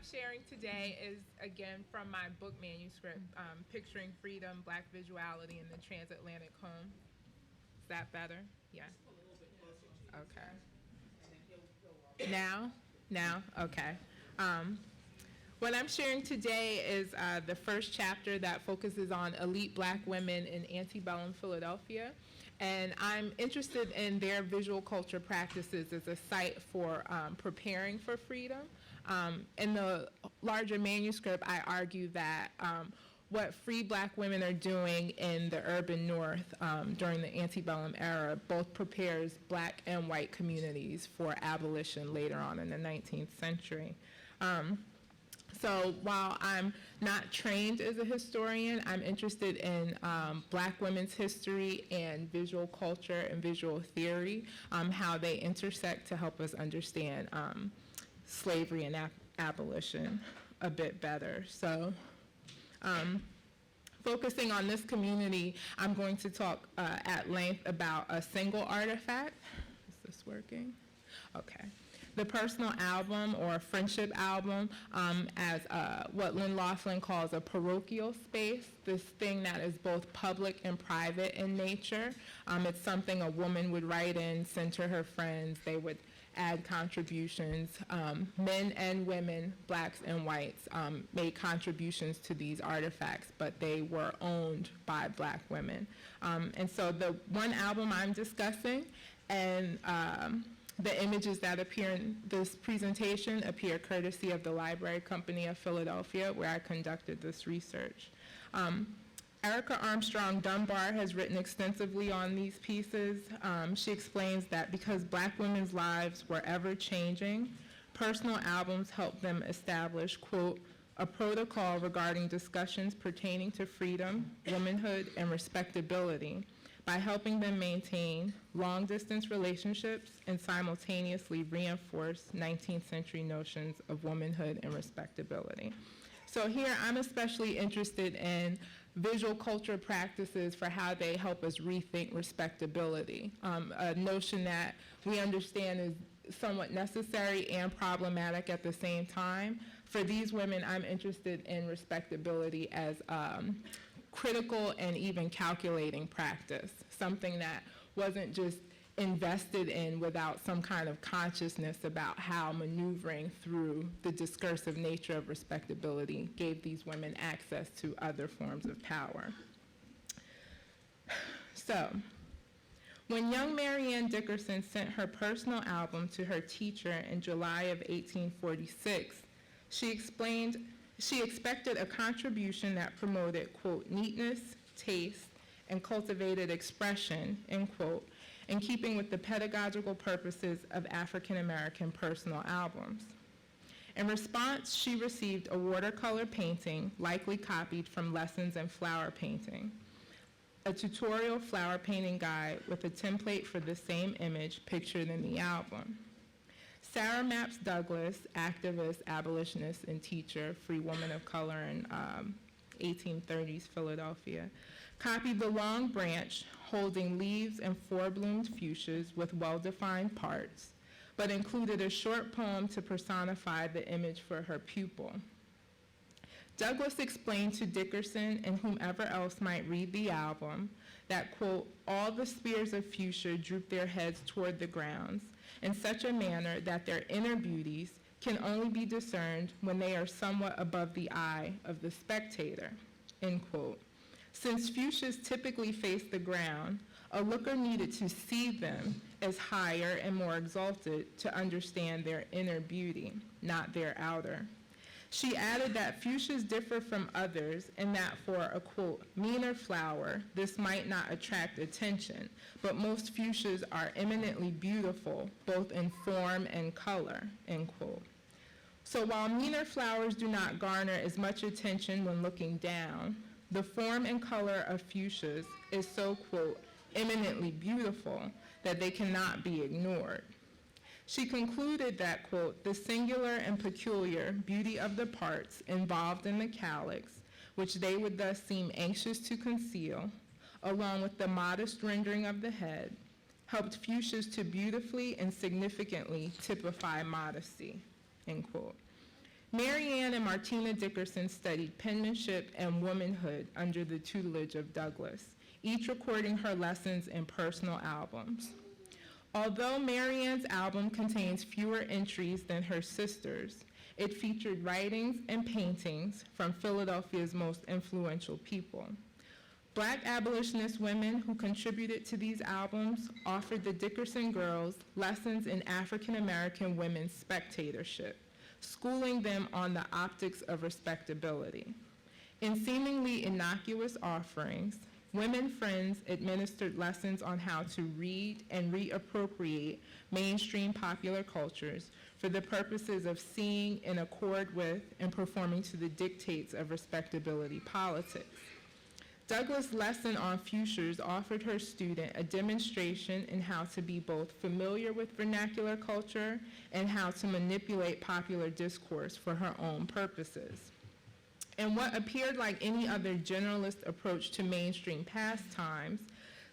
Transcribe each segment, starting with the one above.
I'm sharing today is, again, from my book manuscript, Picturing Freedom, Black Visuality in the Transatlantic Home. Is that better? Yeah. Okay. Now? Okay. What I'm sharing today is the first chapter that focuses on elite Black women in antebellum Philadelphia. And I'm interested in their visual culture practices as a site for preparing for freedom. In the larger manuscript, I argue that what free Black women are doing in the urban North during the antebellum era both prepares Black and white communities for abolition later on in the 19th century. So while I'm not trained as a historian, I'm interested in Black women's history and visual culture and visual theory, how they intersect to help us understand slavery and abolition a bit better. So focusing on this community, I'm going to talk at length about a single artifact. Is this working? Okay. The personal album or friendship album as what Lynn Laughlin calls a parochial space, this thing that is both public and private in nature. It's something a woman would write in, send to her friends. They would add contributions. Men and women, Blacks and whites, made contributions to these artifacts, but they were owned by Black women. And so the one album I'm discussing and the images that appear in this presentation appear courtesy of the Library Company of Philadelphia, where I conducted this research. Erica Armstrong Dunbar has written extensively on these pieces. She explains that because Black women's lives were ever changing, personal albums helped them establish, quote, a protocol regarding discussions pertaining to freedom, womanhood, and respectability, by helping them maintain long-distance relationships and simultaneously reinforce 19th century notions of womanhood and respectability. So here I'm especially interested in visual culture practices for how they help us rethink respectability, a notion that we understand is somewhat necessary and problematic at the same time. For these women, I'm interested in respectability as critical and even calculating practice, something that wasn't just invested in without some kind of consciousness about how maneuvering through the discursive nature of respectability gave these women access to other forms of power. So, when young Marianne Dickerson sent her personal album to her teacher in July of 1846, she expected a contribution that promoted, quote, neatness, taste, and cultivated expression, end quote, in keeping with the pedagogical purposes of African American personal albums. In response, she received a watercolor painting, likely copied from lessons in flower painting, a tutorial flower painting guide with a template for the same image pictured in the album. Sarah Mapps Douglas, activist, abolitionist, and teacher, free woman of color in 1830s Philadelphia, copied the long branch holding leaves and four-bloomed fuchsias with well-defined parts, but included a short poem to personify the image for her pupil. Douglas explained to Dickerson and whomever else might read the album that, quote, all the spears of fuchsia droop their heads toward the grounds in such a manner that their inner beauties can only be discerned when they are somewhat above the eye of the spectator, end quote. Since fuchsias typically face the ground, a looker needed to see them as higher and more exalted to understand their inner beauty, not their outer. She added that fuchsias differ from others in that for a, quote, meaner flower, this might not attract attention, but most fuchsias are eminently beautiful, both in form and color, end quote. So while meaner flowers do not garner as much attention when looking down, the form and color of fuchsias is so, quote, eminently beautiful that they cannot be ignored. She concluded that, quote, the singular and peculiar beauty of the parts involved in the calyx, which they would thus seem anxious to conceal, along with the modest rendering of the head, helped fuchsias to beautifully and significantly typify modesty, end quote. Mary Ann and Martina Dickerson studied penmanship and womanhood under the tutelage of Douglas, each recording her lessons in personal albums. Although Mary Ann's album contains fewer entries than her sister's, it featured writings and paintings from Philadelphia's most influential people. Black abolitionist women who contributed to these albums offered the Dickerson girls lessons in African American women's spectatorship, schooling them on the optics of respectability. In seemingly innocuous offerings, women friends administered lessons on how to read and reappropriate mainstream popular cultures for the purposes of seeing in accord with and performing to the dictates of respectability politics. Douglas' lesson on futures offered her student a demonstration in how to be both familiar with vernacular culture and how to manipulate popular discourse for her own purposes. In what appeared like any other generalist approach to mainstream pastimes,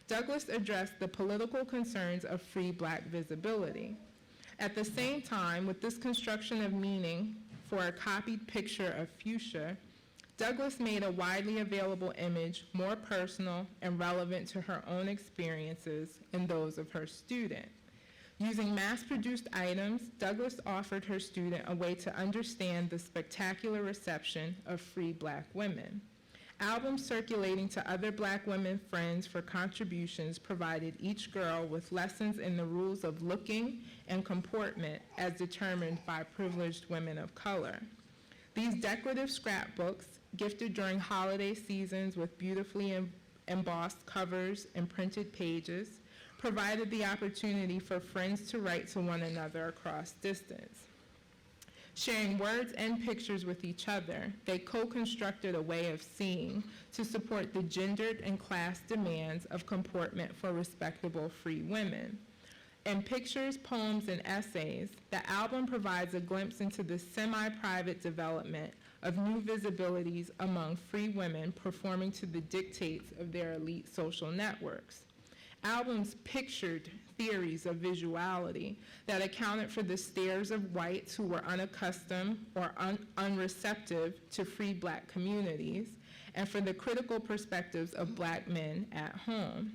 Douglas addressed the political concerns of free Black visibility. At the same time, with this construction of meaning for a copied picture of fuchsia, Douglas made a widely available image more personal and relevant to her own experiences and those of her student. Using mass-produced items, Douglas offered her student a way to understand the spectacular reception of free Black women. Albums circulating to other Black women friends for contributions provided each girl with lessons in the rules of looking and comportment as determined by privileged women of color. These decorative scrapbooks, gifted during holiday seasons with beautifully embossed covers and printed pages, provided the opportunity for friends to write to one another across distance. Sharing words and pictures with each other, they co-constructed a way of seeing to support the gendered and class demands of comportment for respectable free women. In pictures, poems, and essays, the album provides a glimpse into the semi-private development of new visibilities among free women performing to the dictates of their elite social networks. Albums pictured theories of visuality that accounted for the stares of whites who were unaccustomed or unreceptive to free Black communities, and for the critical perspectives of Black men at home.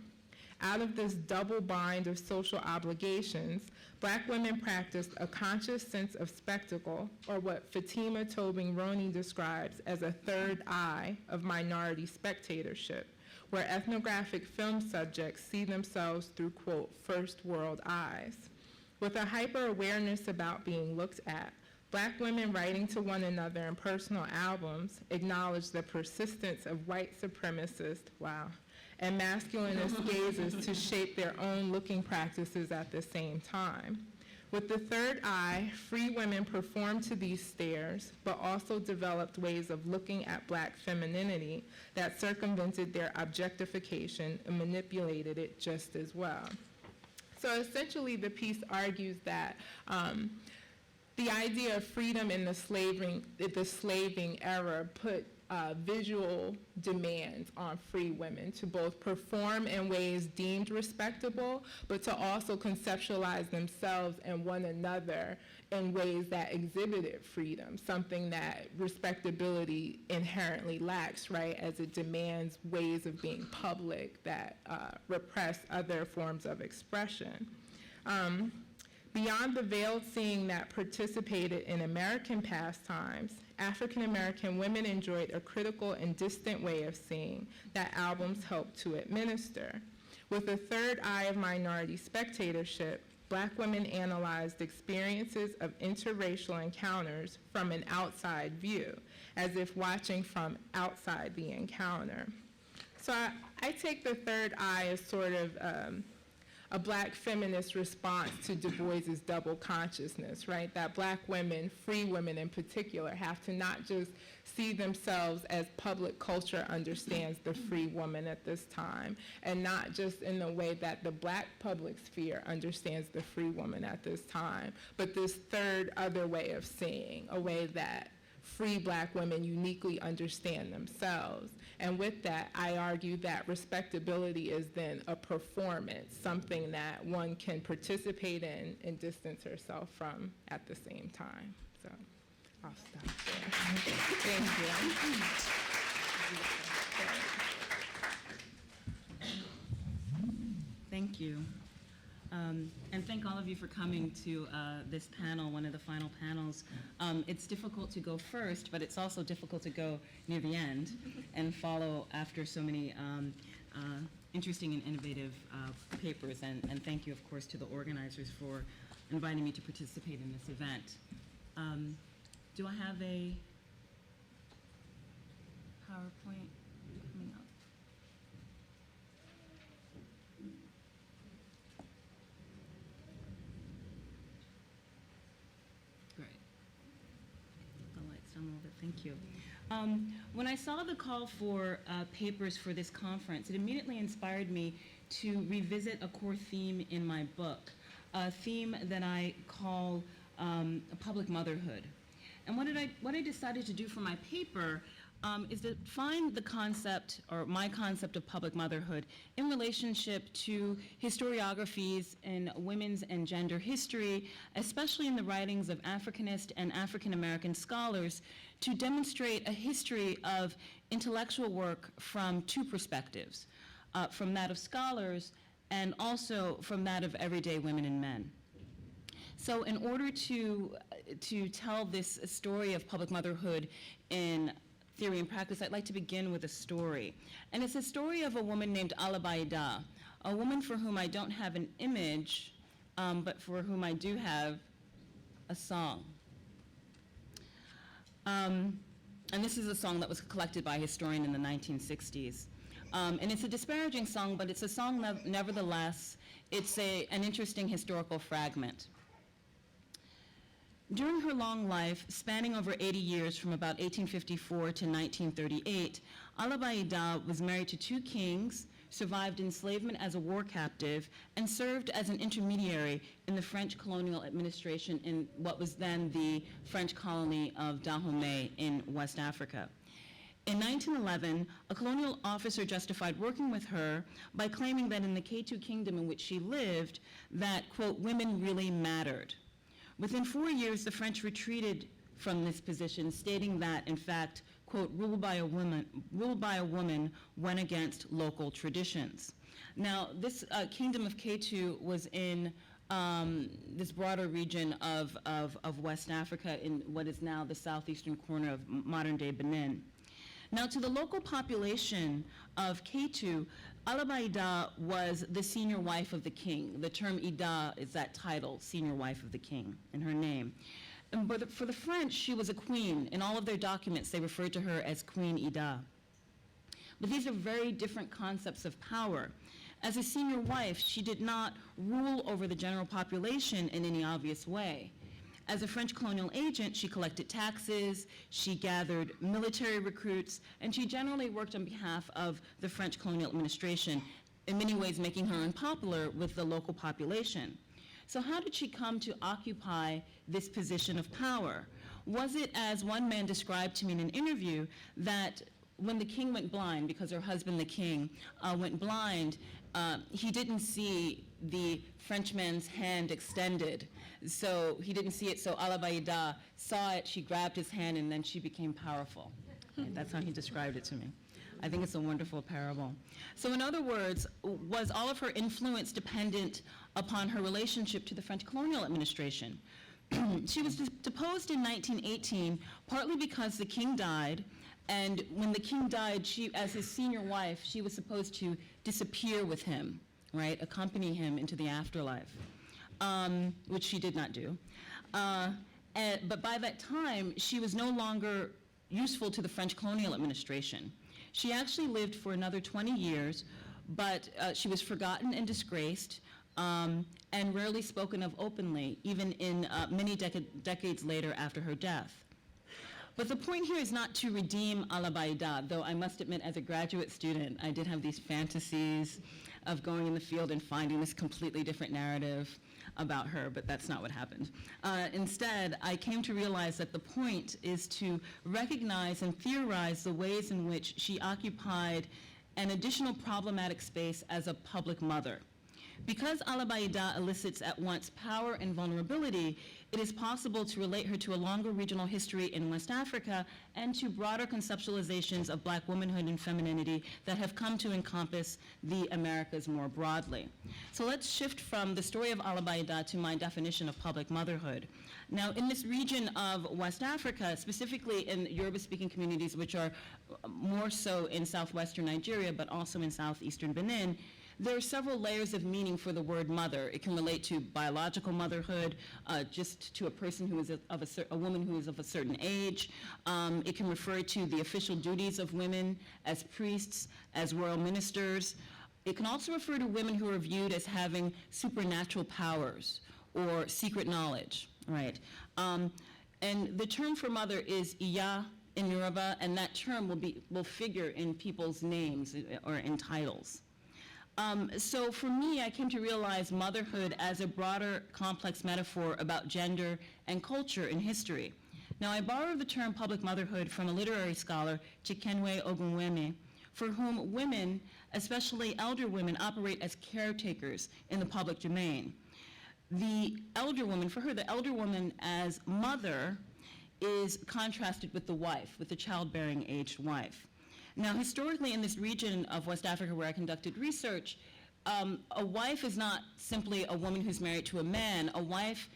Out of this double bind of social obligations, Black women practiced a conscious sense of spectacle, or what Fatima Tobin-Roney describes as a third eye of minority spectatorship, where ethnographic film subjects see themselves through, quote, first world eyes. With a hyper-awareness about being looked at, Black women writing to one another in personal albums acknowledge the persistence of white supremacist, and masculinist gazes to shape their own looking practices at the same time. With the third eye, free women performed to these stares, but also developed ways of looking at Black femininity that circumvented their objectification and manipulated it just as well. So essentially, the piece argues that the idea of freedom in the slaving era put visual demands on free women to both perform in ways deemed respectable, but to also conceptualize themselves and one another in ways that exhibited freedom, something that respectability inherently lacks, right, as it demands ways of being public that repress other forms of expression. Beyond the veiled seeing that participated in American pastimes, African American women enjoyed a critical and distant way of seeing that albums helped to administer. With a third eye of minority spectatorship, Black women analyzed experiences of interracial encounters from an outside view, as if watching from outside the encounter. So I take the third eye as sort of a Black feminist response to Du Bois's double consciousness, right? That Black women, free women in particular, have to not just see themselves as public culture understands the free woman at this time, and not just in the way that the Black public sphere understands the free woman at this time, but this third other way of seeing, a way that free Black women uniquely understand themselves. And with that, I argue that respectability is then a performance, something that one can participate in and distance herself from at the same time. So I'll stop there. Thank you. Thank you. And thank all of you for coming to this panel, one of the final panels. It's difficult to go first, but it's also difficult to go near the end and follow after so many interesting and innovative papers. And thank you, of course, to the organizers for inviting me to participate in this event. Do I have a PowerPoint coming up? Great. The lights down a little bit. Thank you. When I saw the call for papers for this conference, it immediately inspired me to revisit a core theme in my book, a theme that I call public motherhood. And what I decided to do for my paper is to find the concept, or my concept of public motherhood, in relationship to historiographies in women's and gender history, especially in the writings of Africanist and African American scholars, to demonstrate a history of intellectual work from two perspectives, from that of scholars and also from that of everyday women and men. So in order to tell this story of public motherhood in theory and practice, I'd like to begin with a story. And it's a story of a woman named Alabaida, a woman for whom I don't have an image, but for whom I do have a song. And this is a song that was collected by a historian in the 1960s. And it's a disparaging song, but it's a song nevertheless. It's an interesting historical fragment. During her long life, spanning over 80 years from about 1854 to 1938, Alabaida was married to two kings, survived enslavement as a war captive, and served as an intermediary in the French colonial administration in what was then the French colony of Dahomey in West Africa. In 1911, a colonial officer justified working with her by claiming that in the K2 kingdom in which she lived, that, quote, women really mattered. Within 4 years, the French retreated from this position, stating that, in fact, quote, rule by a woman went against local traditions. Now, this kingdom of K2 was in this broader region of West Africa in what is now the southeastern corner of modern-day Benin. Now, to the local population of K2, Alabaida was the senior wife of the king. The term Ida is that title, senior wife of the king, in her name. But for the French, she was a queen. In all of their documents, they referred to her as Queen Ida. But these are very different concepts of power. As a senior wife, she did not rule over the general population in any obvious way. As a French colonial agent, she collected taxes, she gathered military recruits, and she generally worked on behalf of the French colonial administration, in many ways making her unpopular with the local population. So how did she come to occupy this position of power? Was it, as one man described to me in an interview, that when the king went blind, because her husband, the king, went blind, he didn't see the Frenchman's hand extended. So he didn't see it, so Alabaida saw it, she grabbed his hand, and then she became powerful. Right? That's how he described it to me. I think it's a wonderful parable. So in other words, was all of her influence dependent upon her relationship to the French colonial administration? She was deposed in 1918, partly because the king died, and when the king died, she, as his senior wife, she was supposed to disappear with him, right, accompany him into the afterlife, which she did not do. But by that time, she was no longer useful to the French colonial administration. She actually lived for another 20 years, but she was forgotten and disgraced, and rarely spoken of openly, even in many decades later after her death. But the point here is not to redeem Alabaida, though I must admit, as a graduate student, I did have these fantasies of going in the field and finding this completely different narrative about her, but that's not what happened. Instead, I came to realize that the point is to recognize and theorize the ways in which she occupied an additional problematic space as a public mother. Because Alabaida elicits at once power and vulnerability, it is possible to relate her to a longer regional history in West Africa and to broader conceptualizations of Black womanhood and femininity that have come to encompass the Americas more broadly. So let's shift from the story of Alabaida to my definition of public motherhood. Now, in this region of West Africa, specifically in Yoruba-speaking communities, which are more so in southwestern Nigeria, but also in southeastern Benin, there are several layers of meaning for the word mother. It can relate to biological motherhood, just to a person who is a woman who is of a certain age. It can refer to the official duties of women as priests, as royal ministers. It can also refer to women who are viewed as having supernatural powers or secret knowledge, right? And the term for mother is iya in Yoruba, and that term will figure in people's names or in titles. So for me, I came to realize motherhood as a broader, complex metaphor about gender and culture in history. Now, I borrowed the term public motherhood from a literary scholar, Chikenwe Ogunweme, for whom women, especially elder women, operate as caretakers in the public domain. The elder woman, for her, the elder woman as mother is contrasted with the wife, with the childbearing aged wife. Now, historically, in this region of West Africa where I conducted research, a wife is not simply a woman who's married to a man. A wife,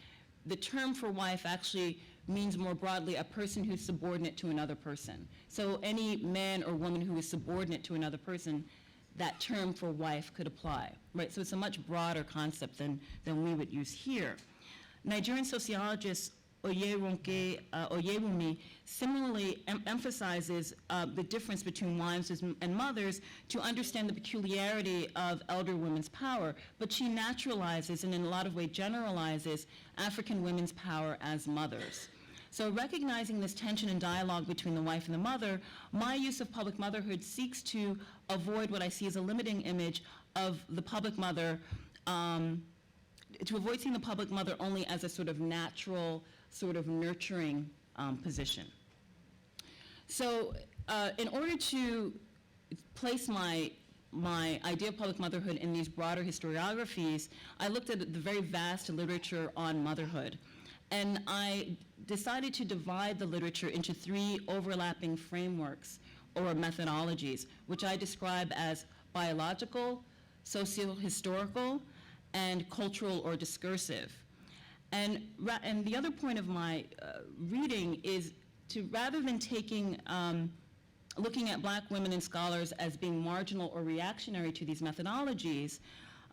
the term for wife actually means more broadly a person who's subordinate to another person. So any man or woman who is subordinate to another person, that term for wife could apply, right? So it's a much broader concept than we would use here. Nigerian sociologist Oyewumi similarly emphasizes the difference between wives and mothers to understand the peculiarity of elder women's power, but she naturalizes and in a lot of ways generalizes African women's power as mothers. So recognizing this tension and dialogue between the wife and the mother, my use of public motherhood seeks to avoid what I see as a limiting image of the public mother, to avoid seeing the public mother only as a sort of natural, sort of nurturing position. So in order to place my idea of public motherhood in these broader historiographies, I looked at the very vast literature on motherhood. And I decided to divide the literature into three overlapping frameworks or methodologies, which I describe as biological, socio-historical, and cultural or discursive. And the other point of my reading is to, rather than looking at Black women and scholars as being marginal or reactionary to these methodologies,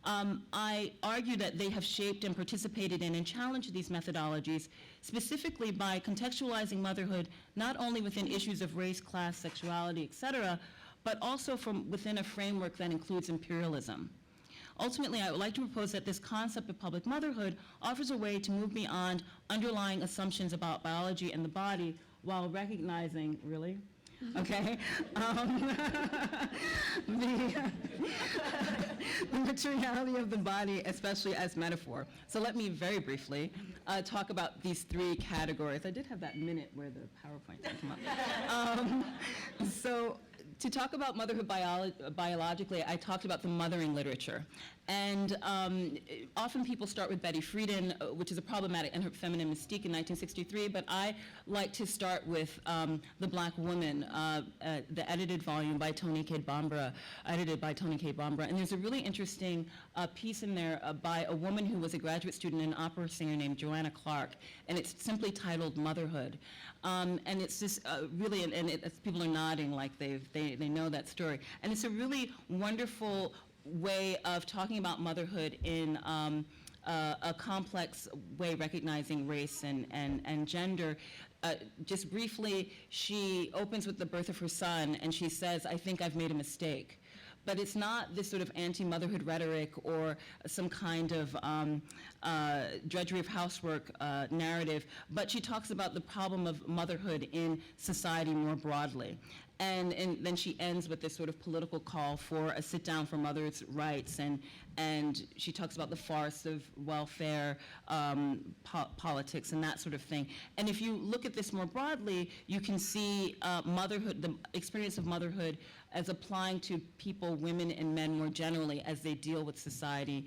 I argue that they have shaped and participated in and challenged these methodologies, specifically by contextualizing motherhood not only within issues of race, class, sexuality, et cetera, but also from within a framework that includes imperialism. Ultimately, I would like to propose that this concept of public motherhood offers a way to move beyond underlying assumptions about biology and the body while recognizing, really? Okay. The materiality of the body, especially as metaphor. So let me very briefly talk about these three categories. I did have that minute where the PowerPoint didn't come up. So to talk about motherhood biologically, I talked about the mothering literature. And often people start with Betty Friedan, which is a problematic, and her feminine mystique in 1963, but I like to start with The Black Woman, the edited volume by Toni Cade Bambara, edited by Toni Cade Bambara. And there's a really interesting piece in there by a woman who was a graduate student and an opera singer named Joanna Clark, and it's simply titled Motherhood. And it's just really, people are nodding like they know that story. And it's a really wonderful way of talking about motherhood in a complex way, recognizing race and gender. Just briefly, she opens with the birth of her son, and she says, "I think I've made a mistake." But it's not this sort of anti-motherhood rhetoric or some kind of drudgery of housework narrative, but she talks about the problem of motherhood in society more broadly. And then she ends with this sort of political call for a sit-down for mothers' rights, and she talks about the farce of welfare politics and that sort of thing. And if you look at this more broadly, you can see motherhood, the experience of motherhood as applying to people, women and men more generally as they deal with society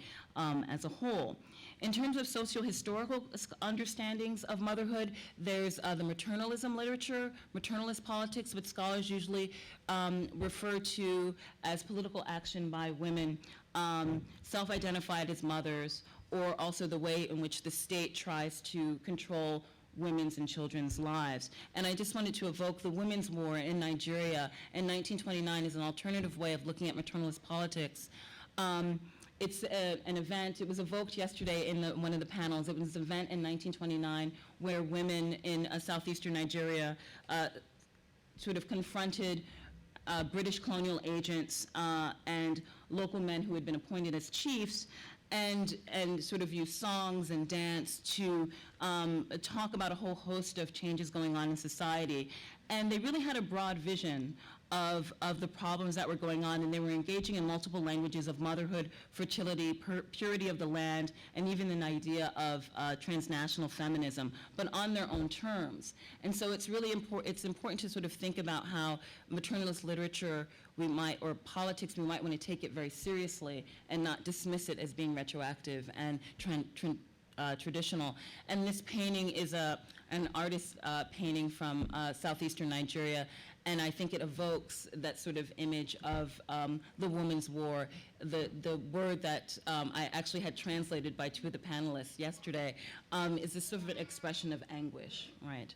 as a whole. In terms of socio-historical understandings of motherhood, there's the maternalism literature, maternalist politics, which scholars usually refer to as political action by women self-identified as mothers, or also the way in which the state tries to control women's and children's lives. And I just wanted to evoke the Women's War in Nigeria in 1929 as an alternative way of looking at maternalist politics. It's an event, it was evoked yesterday in one of the panels. It was an event in 1929 where women in southeastern Nigeria sort of confronted British colonial agents and local men who had been appointed as chiefs, and sort of use songs and dance to talk about a whole host of changes going on in society. And they really had a broad vision of the problems that were going on, and they were engaging in multiple languages of motherhood, fertility, purity of the land, and even an idea of transnational feminism, but on their own terms. And so it's really important to sort of think about how maternalist literature or politics, we might want to take it very seriously and not dismiss it as being retroactive and traditional. And this painting is an artist's painting from southeastern Nigeria, and I think it evokes that sort of image of the Women's War, the word that I actually had translated by two of the panelists yesterday, is a sort of an expression of anguish, right?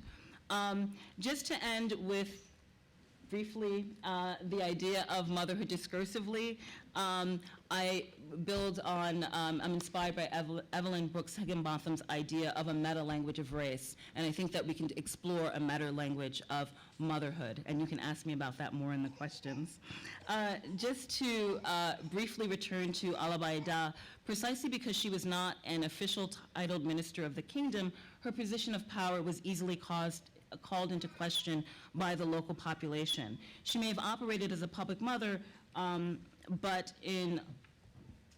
Just to end with briefly, the idea of motherhood discursively. I build on, I'm inspired by Evelyn Brooks Higginbotham's idea of a meta-language of race, and I think that we can explore a meta-language of motherhood, and you can ask me about that more in the questions. Just to briefly return to Alabaida, precisely because she was not an official titled minister of the kingdom, her position of power was easily called into question by the local population. She may have operated as a public mother, but in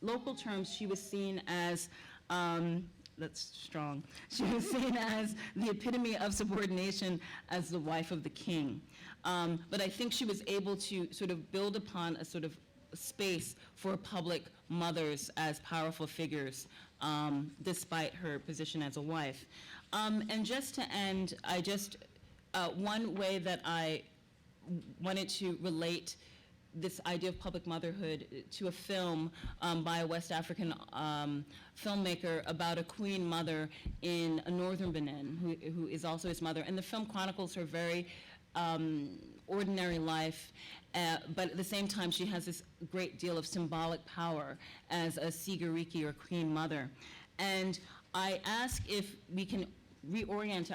local terms, she was seen as, that's strong, she was seen as the epitome of subordination as the wife of the king. But I think she was able to sort of build upon a sort of space for public mothers as powerful figures, despite her position as a wife. And just to end, one way that I wanted to relate this idea of public motherhood to a film by a West African filmmaker about a queen mother in northern Benin, who is also his mother. And the film chronicles her very ordinary life, but at the same time, she has this great deal of symbolic power as a Sigariki or queen mother. And I ask if we can reorient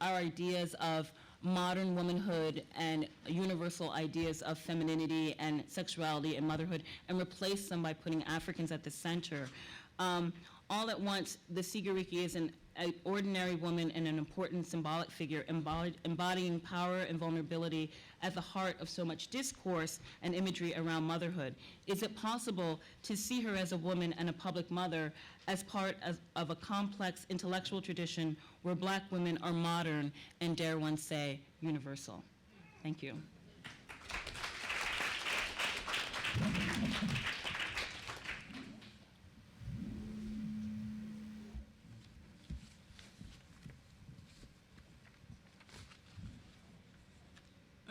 our ideas of modern womanhood and universal ideas of femininity and sexuality and motherhood and replace them by putting Africans at the center. All at once, the Sigariki is an ordinary woman and an important symbolic figure embodying power and vulnerability at the heart of so much discourse and imagery around motherhood. Is it possible to see her as a woman and a public mother as part of a complex intellectual tradition where Black women are modern and, dare one say, universal? Thank you.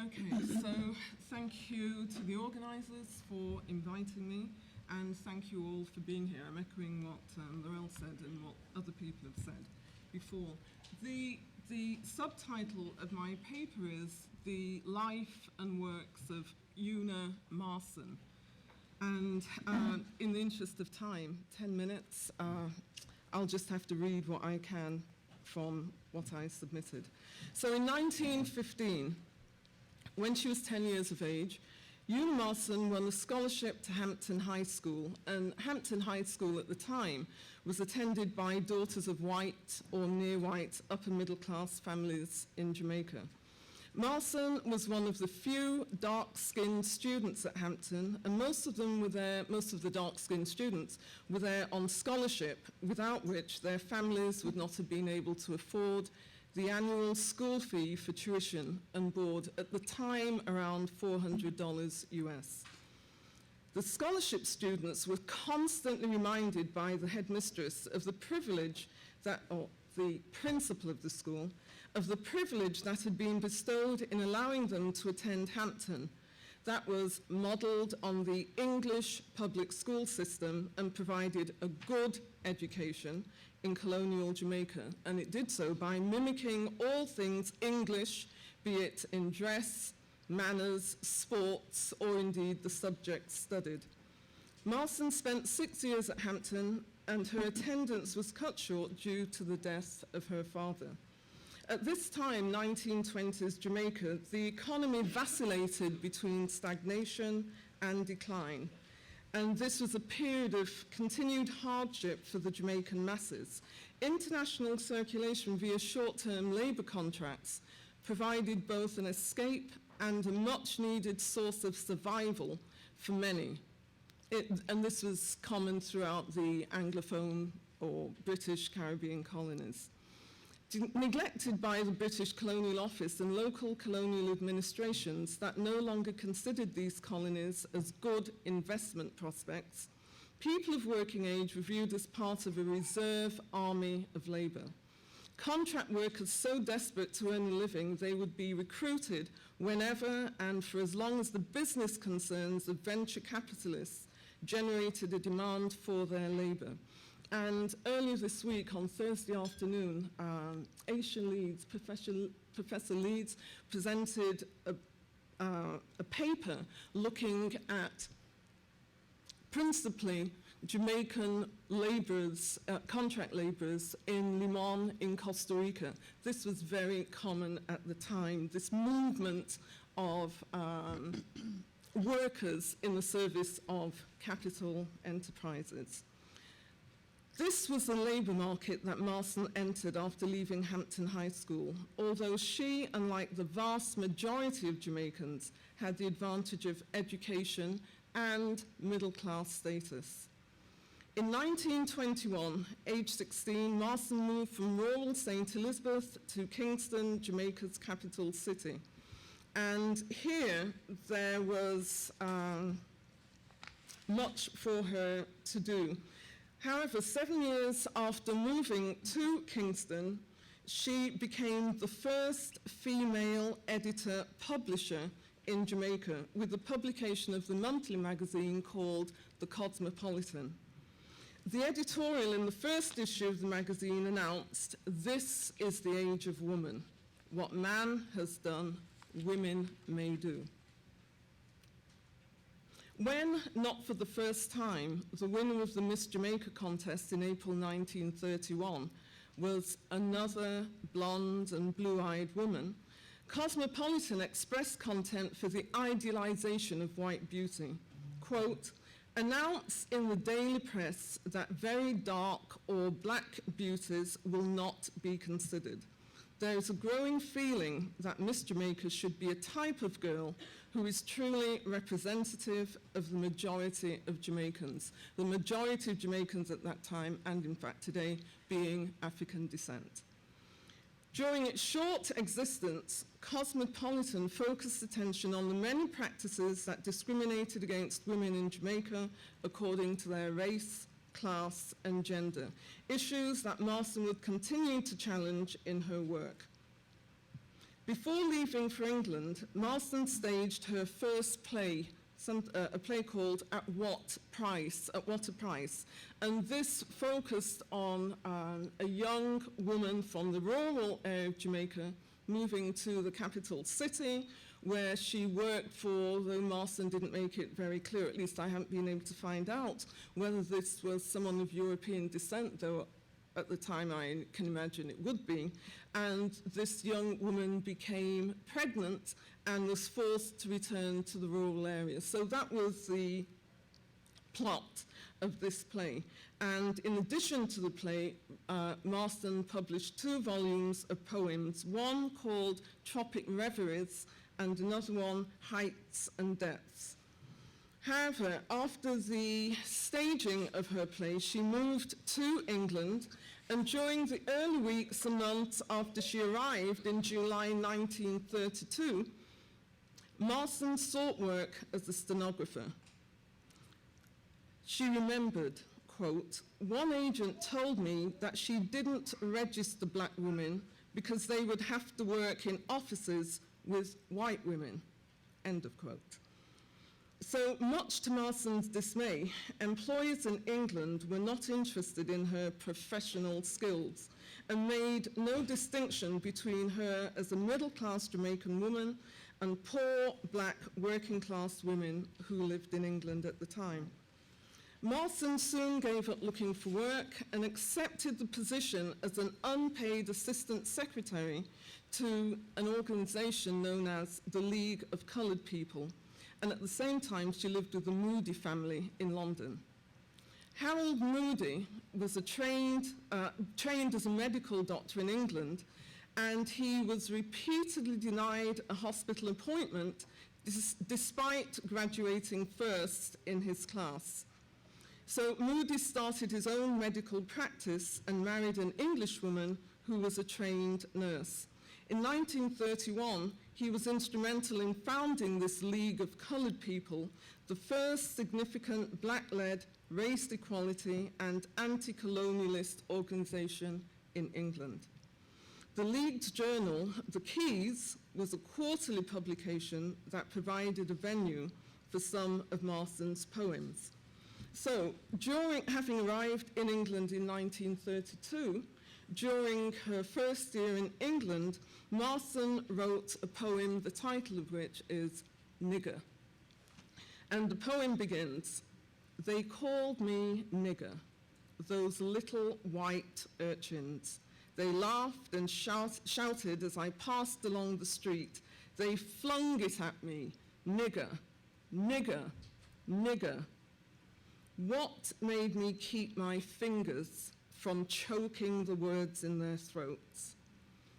Okay, so thank you to the organisers for inviting me, and thank you all for being here. I'm echoing what Lorelle said and what other people have said before. The subtitle of my paper is The Life and Works of Una Marson. And in the interest of time, 10 minutes, I'll just have to read what I can from what I submitted. So in 1915, when she was 10 years of age, Una Marson won a scholarship to Hampton High School, and Hampton High School at the time was attended by daughters of white or near-white upper-middle-class families in Jamaica. Marson was one of the few dark-skinned students at Hampton, and most of the dark-skinned students were there on scholarship, without which their families would not have been able to afford the annual school fee for tuition and board, at the time around $400 US. The scholarship students were constantly reminded by the headmistress of the privilege that, or the principal of the school, of the privilege that had been bestowed in allowing them to attend Hampton. That was modelled on the English public school system and provided a good education in colonial Jamaica. And it did so by mimicking all things English, be it in dress, manners, sports, or indeed the subjects studied. Marston spent 6 years at Hampton, and her attendance was cut short due to the death of her father. At this time, 1920s Jamaica, the economy vacillated between stagnation and decline. And this was a period of continued hardship for the Jamaican masses. International circulation via short-term labour contracts provided both an escape and a much-needed source of survival for many. And this was common throughout the Anglophone or British Caribbean colonies. Neglected by the British Colonial Office and local colonial administrations that no longer considered these colonies as good investment prospects, people of working age were viewed as part of a reserve army of labour. Contract workers so desperate to earn a living, they would be recruited whenever and for as long as the business concerns of venture capitalists generated a demand for their labour. And earlier this week, on Thursday afternoon, Professor Leeds presented a paper looking at principally Jamaican labourers, contract labourers in Limon in Costa Rica. This was very common at the time, this movement of workers in the service of capital enterprises. This was the labour market that Marston entered after leaving Hampton High School, although she, unlike the vast majority of Jamaicans, had the advantage of education and middle-class status. In 1921, age 16, Marston moved from rural St. Elizabeth to Kingston, Jamaica's capital city. And here there was much for her to do. However, 7 years after moving to Kingston, she became the first female editor publisher in Jamaica with the publication of the monthly magazine called The Cosmopolitan. The editorial in the first issue of the magazine announced, "This is the age of woman. What man has done, women may do." When, not for the first time, the winner of the Miss Jamaica contest in April 1931 was another blonde and blue-eyed woman, Cosmopolitan expressed content for the idealization of white beauty. Quote, "Announce in the daily press that very dark or black beauties will not be considered. There is a growing feeling that Miss Jamaica should be a type of girl who is truly representative of the majority of Jamaicans," the majority of Jamaicans at that time, and in fact today, being African descent. During its short existence, Cosmopolitan focused attention on the many practices that discriminated against women in Jamaica according to their race, class, and gender, issues that Marston would continue to challenge in her work. Before leaving for England, Marston staged her first play, a play called At What Price? And this focused on a young woman from the rural area of Jamaica moving to the capital city, where she worked for, though Marston didn't make it very clear, at least I haven't been able to find out, whether this was someone of European descent, though at the time I can imagine it would be. And this young woman became pregnant and was forced to return to the rural area. So that was the plot of this play. And in addition to the play, Marston published 2 volumes of poems, one called Tropic Reveries and another one, Heights and Depths. However, after the staging of her play, she moved to England, and during the early weeks and months after she arrived in July 1932, Marston sought work as a stenographer. She remembered, quote, "One agent told me that she didn't register black women because they would have to work in offices with white women," end of quote. So much to Marston's dismay, employers in England were not interested in her professional skills and made no distinction between her as a middle-class Jamaican woman and poor black working-class women who lived in England at the time. Marston soon gave up looking for work and accepted the position as an unpaid assistant secretary to an organization known as the League of Coloured People, and at the same time she lived with the Moody family in London. Harold Moody was trained as a medical doctor in England, and he was repeatedly denied a hospital appointment despite graduating first in his class. So Moody started his own medical practice and married an Englishwoman who was a trained nurse. In 1931, he was instrumental in founding this League of Coloured People, the first significant black-led race equality and anti-colonialist organization in England. The League's journal, The Keys, was a quarterly publication that provided a venue for some of Marston's poems. So, having arrived in England in 1932, during her first year in England, Marston wrote a poem, the title of which is Nigger. And the poem begins, "They called me nigger, those little white urchins. They laughed and shouted as I passed along the street. They flung it at me, nigger, nigger, nigger. What made me keep my fingers from choking the words in their throats?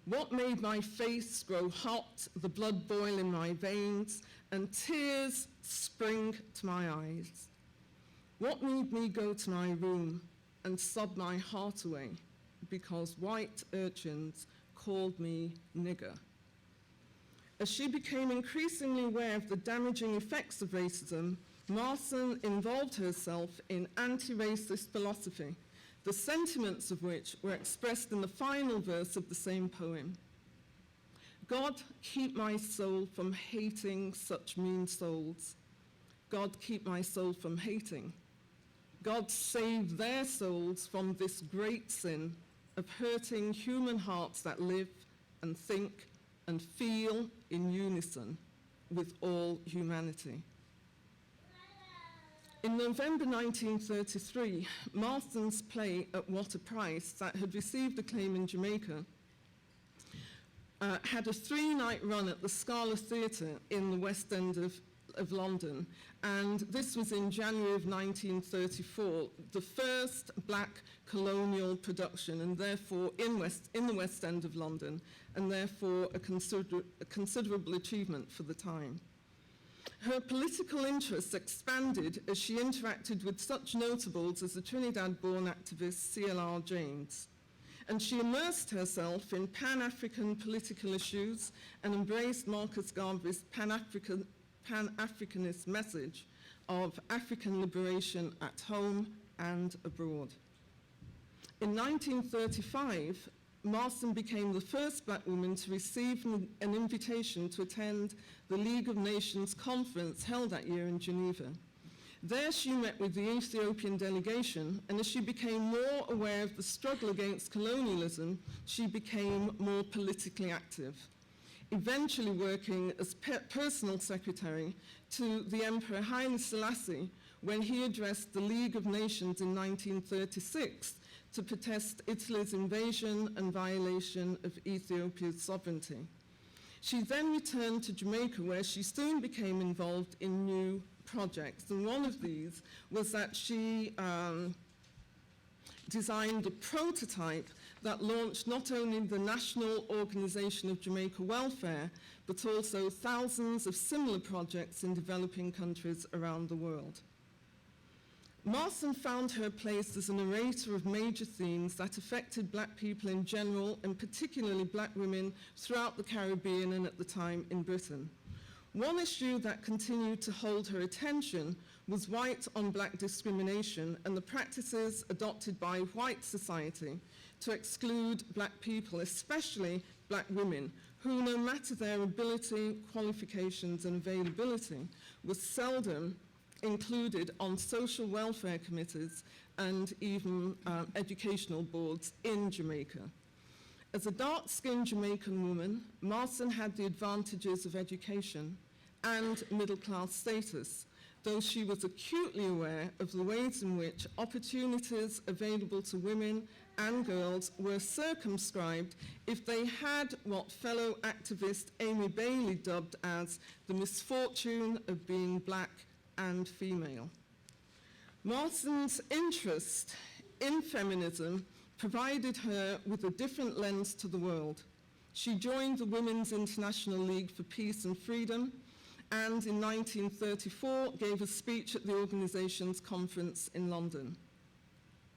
What made my face grow hot, the blood boil in my veins, and tears spring to my eyes? What made me go to my room and sob my heart away because white urchins called me nigger?" As she became increasingly aware of the damaging effects of racism, Marston involved herself in anti-racist philosophy, the sentiments of which were expressed in the final verse of the same poem. "God, keep my soul from hating such mean souls. God, keep my soul from hating. God, save their souls from this great sin of hurting human hearts that live and think and feel in unison with all humanity." In November 1933, Marston's play At What a Price, that had received acclaim in Jamaica, had a 3-night run at the Scala Theatre in the West End of London, and this was in January of 1934, the first black colonial production, and therefore in the West End of London, and therefore a considerable achievement for the time. Her political interests expanded as she interacted with such notables as the Trinidad-born activist C.L.R. James, and she immersed herself in Pan-African political issues and embraced Marcus Garvey's Pan-Africanist message of African liberation at home and abroad. In 1935, Marston became the first black woman to receive an invitation to attend the League of Nations conference held that year in Geneva. There she met with the Ethiopian delegation, and as she became more aware of the struggle against colonialism, she became more politically active, eventually working as personal secretary to the Emperor Haile Selassie when he addressed the League of Nations in 1936 to protest Italy's invasion and violation of Ethiopia's sovereignty. She then returned to Jamaica, where she soon became involved in new projects, and one of these was that she designed a prototype that launched not only the National Organization of Jamaica Welfare, but also thousands of similar projects in developing countries around the world. Marston found her place as a narrator of major themes that affected black people in general, and particularly black women throughout the Caribbean and at the time in Britain. One issue that continued to hold her attention was white on black discrimination and the practices adopted by white society to exclude black people, especially black women, who, no matter their ability, qualifications, and availability, were seldom included on social welfare committees and even educational boards in Jamaica. As a dark-skinned Jamaican woman, Marston had the advantages of education and middle-class status, though she was acutely aware of the ways in which opportunities available to women and girls were circumscribed if they had what fellow activist Amy Bailey dubbed as the misfortune of being black and female. Marston's interest in feminism provided her with a different lens to the world. She joined the Women's International League for Peace and Freedom, and in 1934 gave a speech at the organization's conference in London.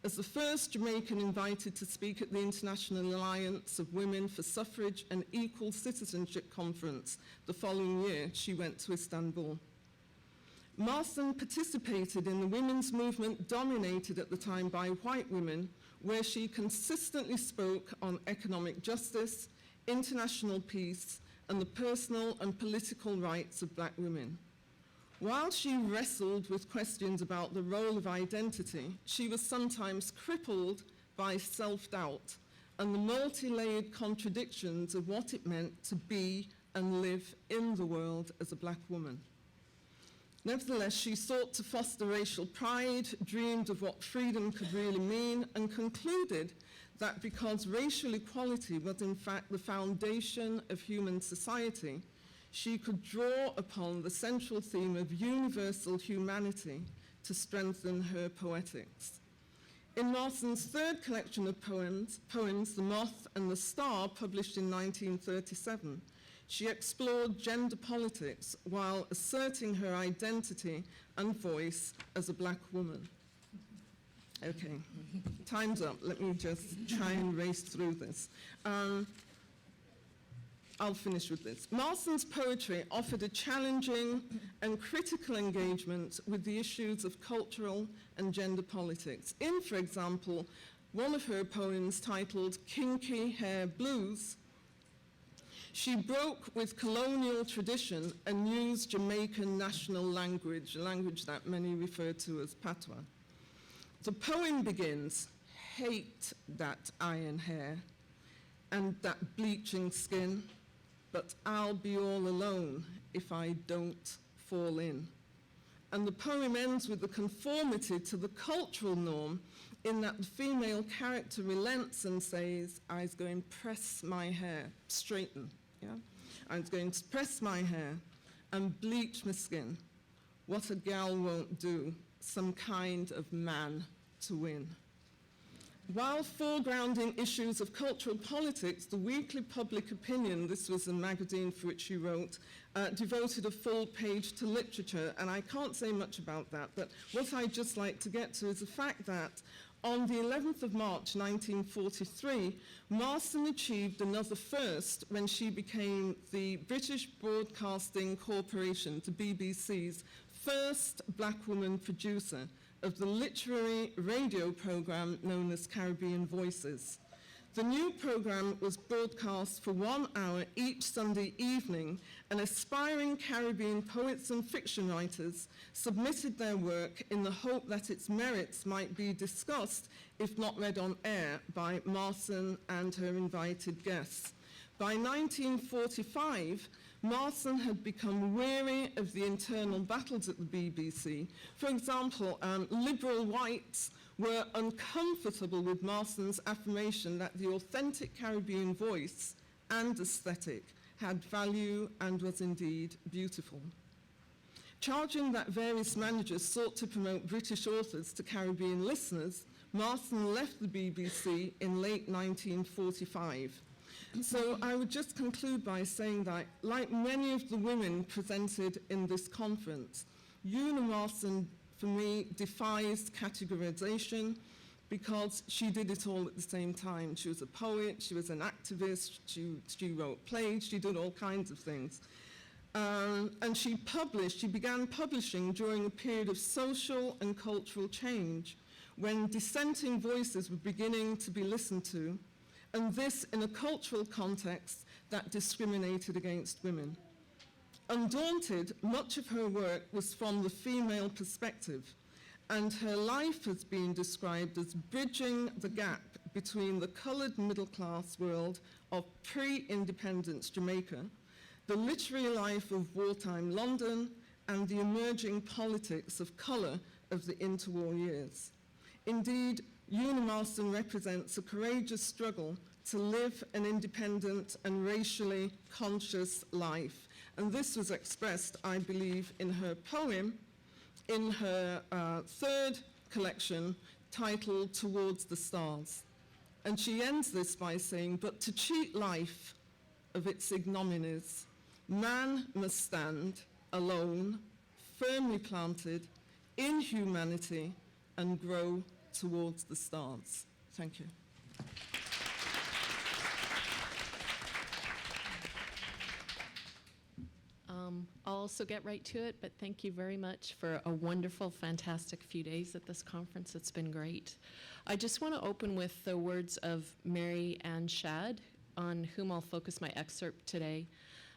As the first Jamaican invited to speak at the International Alliance of Women for Suffrage and Equal Citizenship Conference the following year, she went to Istanbul. Marston participated in the women's movement dominated at the time by white women, where she consistently spoke on economic justice, international peace, and the personal and political rights of black women. While she wrestled with questions about the role of identity, she was sometimes crippled by self-doubt and the multi-layered contradictions of what it meant to be and live in the world as a black woman. Nevertheless, she sought to foster racial pride, dreamed of what freedom could really mean, and concluded that because racial equality was in fact the foundation of human society, she could draw upon the central theme of universal humanity to strengthen her poetics. In Marston's third collection of poems, The Moth and the Star, published in 1937, she explored gender politics while asserting her identity and voice as a black woman. Okay, time's up. Let me just try and race through this. I'll finish with this. Marston's poetry offered a challenging and critical engagement with the issues of cultural and gender politics. In, for example, one of her poems titled Kinky Hair Blues, she broke with colonial tradition and used Jamaican national language, a language that many refer to as patois. The poem begins, hate that iron hair and that bleaching skin, but I'll be all alone if I don't fall in. And the poem ends with the conformity to the cultural norm in that the female character relents and says, I was going to press my hair, straighten, yeah? I was going to press my hair and bleach my skin. What a gal won't do, some kind of man to win. While foregrounding issues of cultural politics, the weekly Public Opinion, this was a magazine for which she wrote, devoted a full page to literature, and I can't say much about that, but what I'd just like to get to is the fact that on the 11th of March 1943, Marston achieved another first when she became the British Broadcasting Corporation, the BBC's first black woman producer of the literary radio program known as Caribbean Voices. The new program was broadcast for 1 hour each Sunday evening, and aspiring Caribbean poets and fiction writers submitted their work in the hope that its merits might be discussed, if not read on air, by Marston and her invited guests. By 1945, Marston had become weary of the internal battles at the BBC. For example, liberal whites were uncomfortable with Marston's affirmation that the authentic Caribbean voice and aesthetic had value and was indeed beautiful. Charging that various managers sought to promote British authors to Caribbean listeners, Marston left the BBC in late 1945. So I would just conclude by saying that, like many of the women presented in this conference, Una Marston, for me, defies categorization because she did it all at the same time. She was a poet, she was an activist, she wrote plays, she did all kinds of things. And she began publishing during a period of social and cultural change when dissenting voices were beginning to be listened to, and this in a cultural context that discriminated against women. Undaunted, much of her work was from the female perspective, and her life has been described as bridging the gap between the colored middle-class world of pre-independence Jamaica, the literary life of wartime London, and the emerging politics of color of the interwar years. Indeed, Una Marston represents a courageous struggle to live an independent and racially conscious life. And this was expressed, I believe, in her poem, in her third collection, titled Towards the Stars. And she ends this by saying, "But to cheat life of its ignominies, man must stand alone, firmly planted in humanity, and grow towards the stars." Thank you. I'll also get right to it, but thank you very much for a wonderful, fantastic few days at this conference. It's been great. I just want to open with the words of Mary Ann Shadd, on whom I'll focus my excerpt today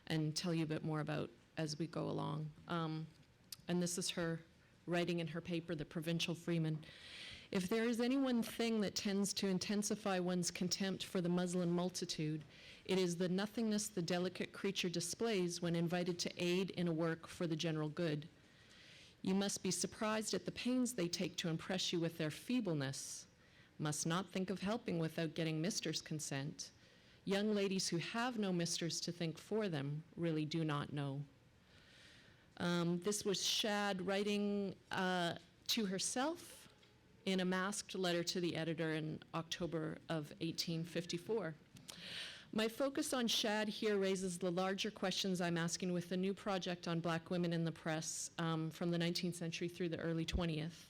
and tell you a bit more about as we go along. And this is her writing in her paper, The Provincial Freeman. "If there is any one thing that tends to intensify one's contempt for the Muslim multitude, it is the nothingness the delicate creature displays when invited to aid in a work for the general good. You must be surprised at the pains they take to impress you with their feebleness. Must not think of helping without getting Mister's consent. Young ladies who have no misters to think for them really do not know." This was Shadd writing to herself in a masked letter to the editor in October of 1854. My focus on Shadd here raises the larger questions I'm asking with the new project on Black women in the press from the 19th century through the early 20th.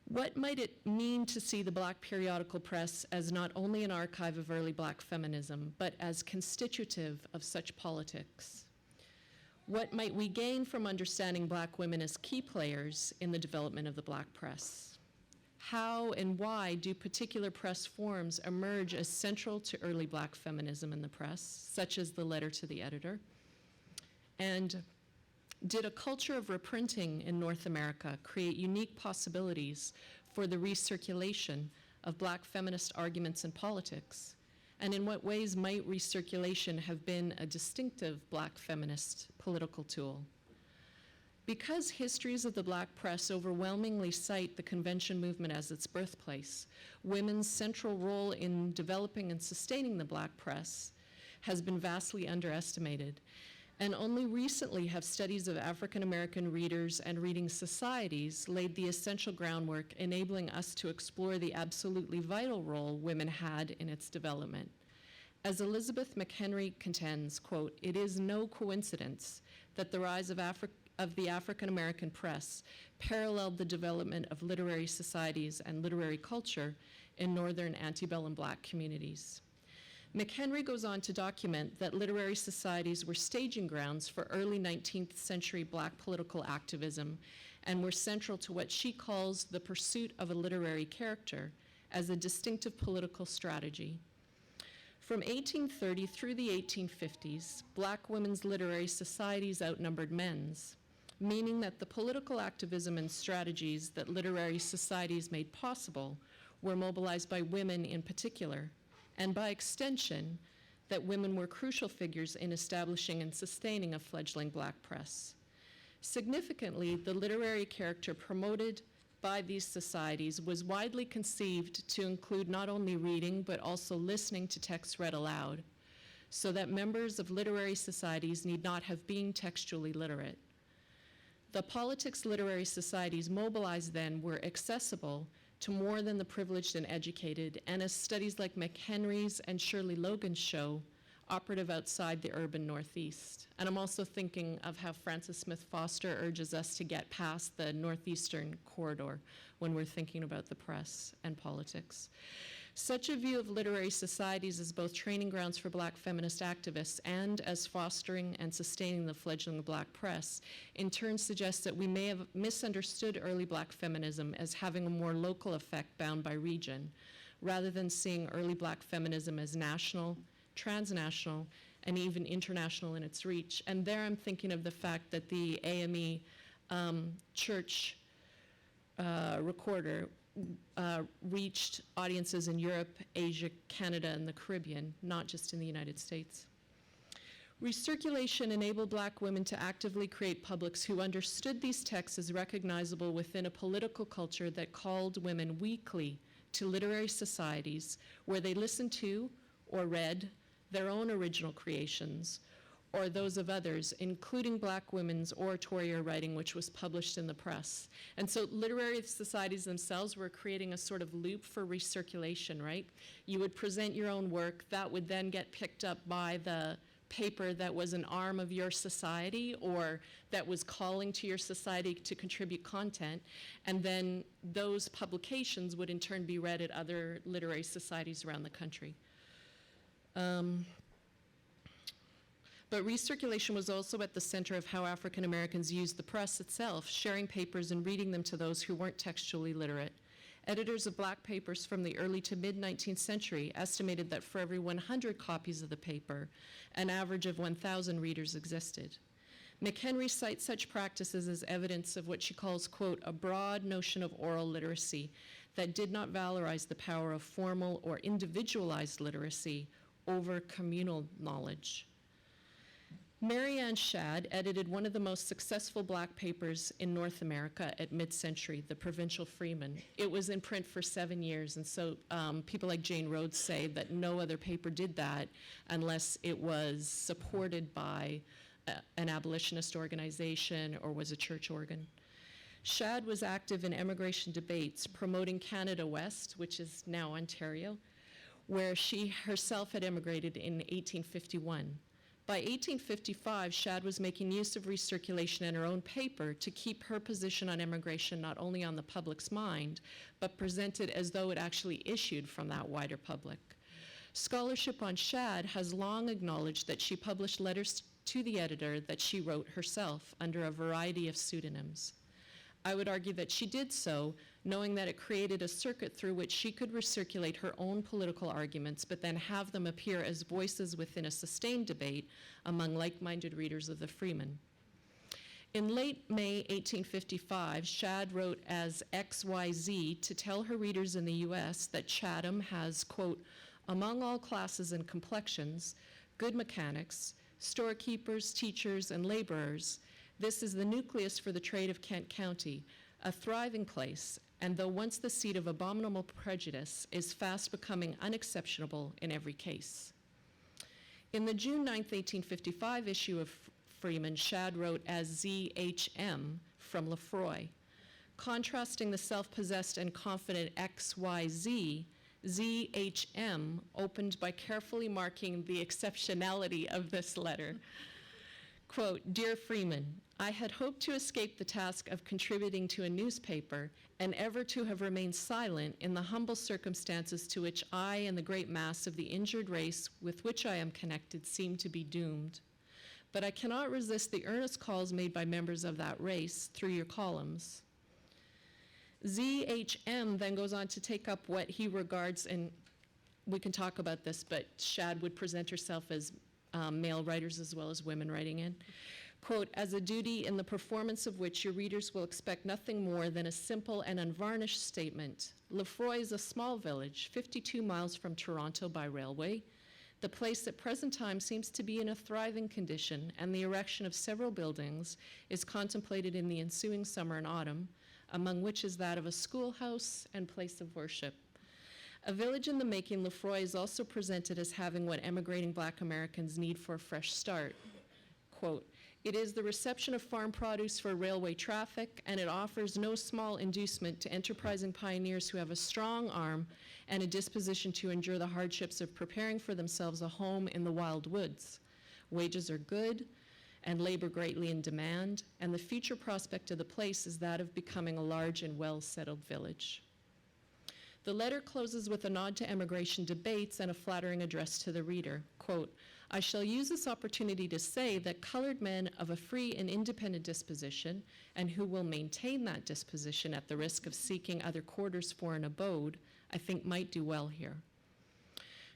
What might it mean to see the Black periodical press as not only an archive of early Black feminism, but as constitutive of such politics? What might we gain from understanding Black women as key players in the development of the Black press? How and why do particular press forms emerge as central to early Black feminism in the press, such as the letter to the editor? And did a culture of reprinting in North America create unique possibilities for the recirculation of Black feminist arguments in politics? And in what ways might recirculation have been a distinctive Black feminist political tool? Because histories of the Black press overwhelmingly cite the convention movement as its birthplace, women's central role in developing and sustaining the Black press has been vastly underestimated. And only recently have studies of African American readers and reading societies laid the essential groundwork enabling us to explore the absolutely vital role women had in its development. As Elizabeth McHenry contends, quote, "It is no coincidence that the rise of the African American press paralleled the development of literary societies and literary culture in northern antebellum Black communities." McHenry goes on to document that literary societies were staging grounds for early 19th century Black political activism and were central to what she calls the pursuit of a literary character as a distinctive political strategy. From 1830 through the 1850s, Black women's literary societies outnumbered men's, meaning that the political activism and strategies that literary societies made possible were mobilized by women in particular, and by extension, that women were crucial figures in establishing and sustaining a fledgling Black press. Significantly, the literary character promoted by these societies was widely conceived to include not only reading, but also listening to texts read aloud, so that members of literary societies need not have been textually literate. The politics literary societies mobilized then were accessible to more than the privileged and educated, and as studies like McHenry's and Shirley Logan's show, operative outside the urban Northeast. And I'm also thinking of how Frances Smith Foster urges us to get past the Northeastern corridor when we're thinking about the press and politics. Such a view of literary societies as both training grounds for Black feminist activists and as fostering and sustaining the fledgling Black press, in turn suggests that we may have misunderstood early Black feminism as having a more local effect bound by region, rather than seeing early Black feminism as national, transnational, and even international in its reach. And there I'm thinking of the fact that the AME church recorder reached audiences in Europe, Asia, Canada, and the Caribbean, not just in the United States. Recirculation enabled Black women to actively create publics who understood these texts as recognizable within a political culture that called women weekly to literary societies where they listened to or read their own original creations or those of others, including Black women's oratory or writing, which was published in the press. And so literary societies themselves were creating a sort of loop for recirculation, right? You would present your own work, that would then get picked up by the paper that was an arm of your society or that was calling to your society to contribute content, and then those publications would in turn be read at other literary societies around the country. But recirculation was also at the center of how African Americans used the press itself, sharing papers and reading them to those who weren't textually literate. Editors of Black papers from the early to mid-19th century estimated that for every 100 copies of the paper, an average of 1,000 readers existed. McHenry cites such practices as evidence of what she calls, quote, a broad notion of oral literacy that did not valorize the power of formal or individualized literacy over communal knowledge. Mary Ann Shadd edited one of the most successful Black papers in North America at mid-century, the Provincial Freeman. It was in print for 7 years, and so people like Jane Rhodes say that no other paper did that unless it was supported by an abolitionist organization or was a church organ. Shadd was active in emigration debates, promoting Canada West, which is now Ontario, where she herself had emigrated in 1851. By 1855, Shadd was making use of recirculation in her own paper to keep her position on immigration not only on the public's mind, but presented as though it actually issued from that wider public. Scholarship on Shadd has long acknowledged that she published letters to the editor that she wrote herself under a variety of pseudonyms. I would argue that she did so, knowing that it created a circuit through which she could recirculate her own political arguments, but then have them appear as voices within a sustained debate among like-minded readers of the Freeman. In late May 1855, Shadd wrote as XYZ to tell her readers in the US that Chatham has, quote, among all classes and complexions, good mechanics, storekeepers, teachers, and laborers. This is the nucleus for the trade of Kent County, a thriving place, and though once the seat of abominable prejudice, is fast becoming unexceptionable in every case. In the June 9, 1855 issue of Freeman, Shadd wrote as ZHM from Lefroy. Contrasting the self-possessed and confident XYZ, ZHM opened by carefully marking the exceptionality of this letter. Quote, Dear Freeman, I had hoped to escape the task of contributing to a newspaper and ever to have remained silent in the humble circumstances to which I and the great mass of the injured race with which I am connected seem to be doomed. But I cannot resist the earnest calls made by members of that race through your columns. ZHM then goes on to take up what he regards, and we can talk about this, but Shadd would present herself as male writers as well as women writing in. Quote, as a duty in the performance of which your readers will expect nothing more than a simple and unvarnished statement. Lefroy is a small village, 52 miles from Toronto by railway. The place at present time seems to be in a thriving condition, and the erection of several buildings is contemplated in the ensuing summer and autumn, among which is that of a schoolhouse and place of worship. A village in the making, Lefroy is also presented as having what emigrating Black Americans need for a fresh start. Quote, it is the reception of farm produce for railway traffic, and it offers no small inducement to enterprising pioneers who have a strong arm and a disposition to endure the hardships of preparing for themselves a home in the wild woods. Wages are good, and labor greatly in demand, and the future prospect of the place is that of becoming a large and well-settled village. The letter closes with a nod to emigration debates and a flattering address to the reader. Quote, "I shall use this opportunity to say that colored men of a free and independent disposition, and who will maintain that disposition at the risk of seeking other quarters for an abode, I think might do well here."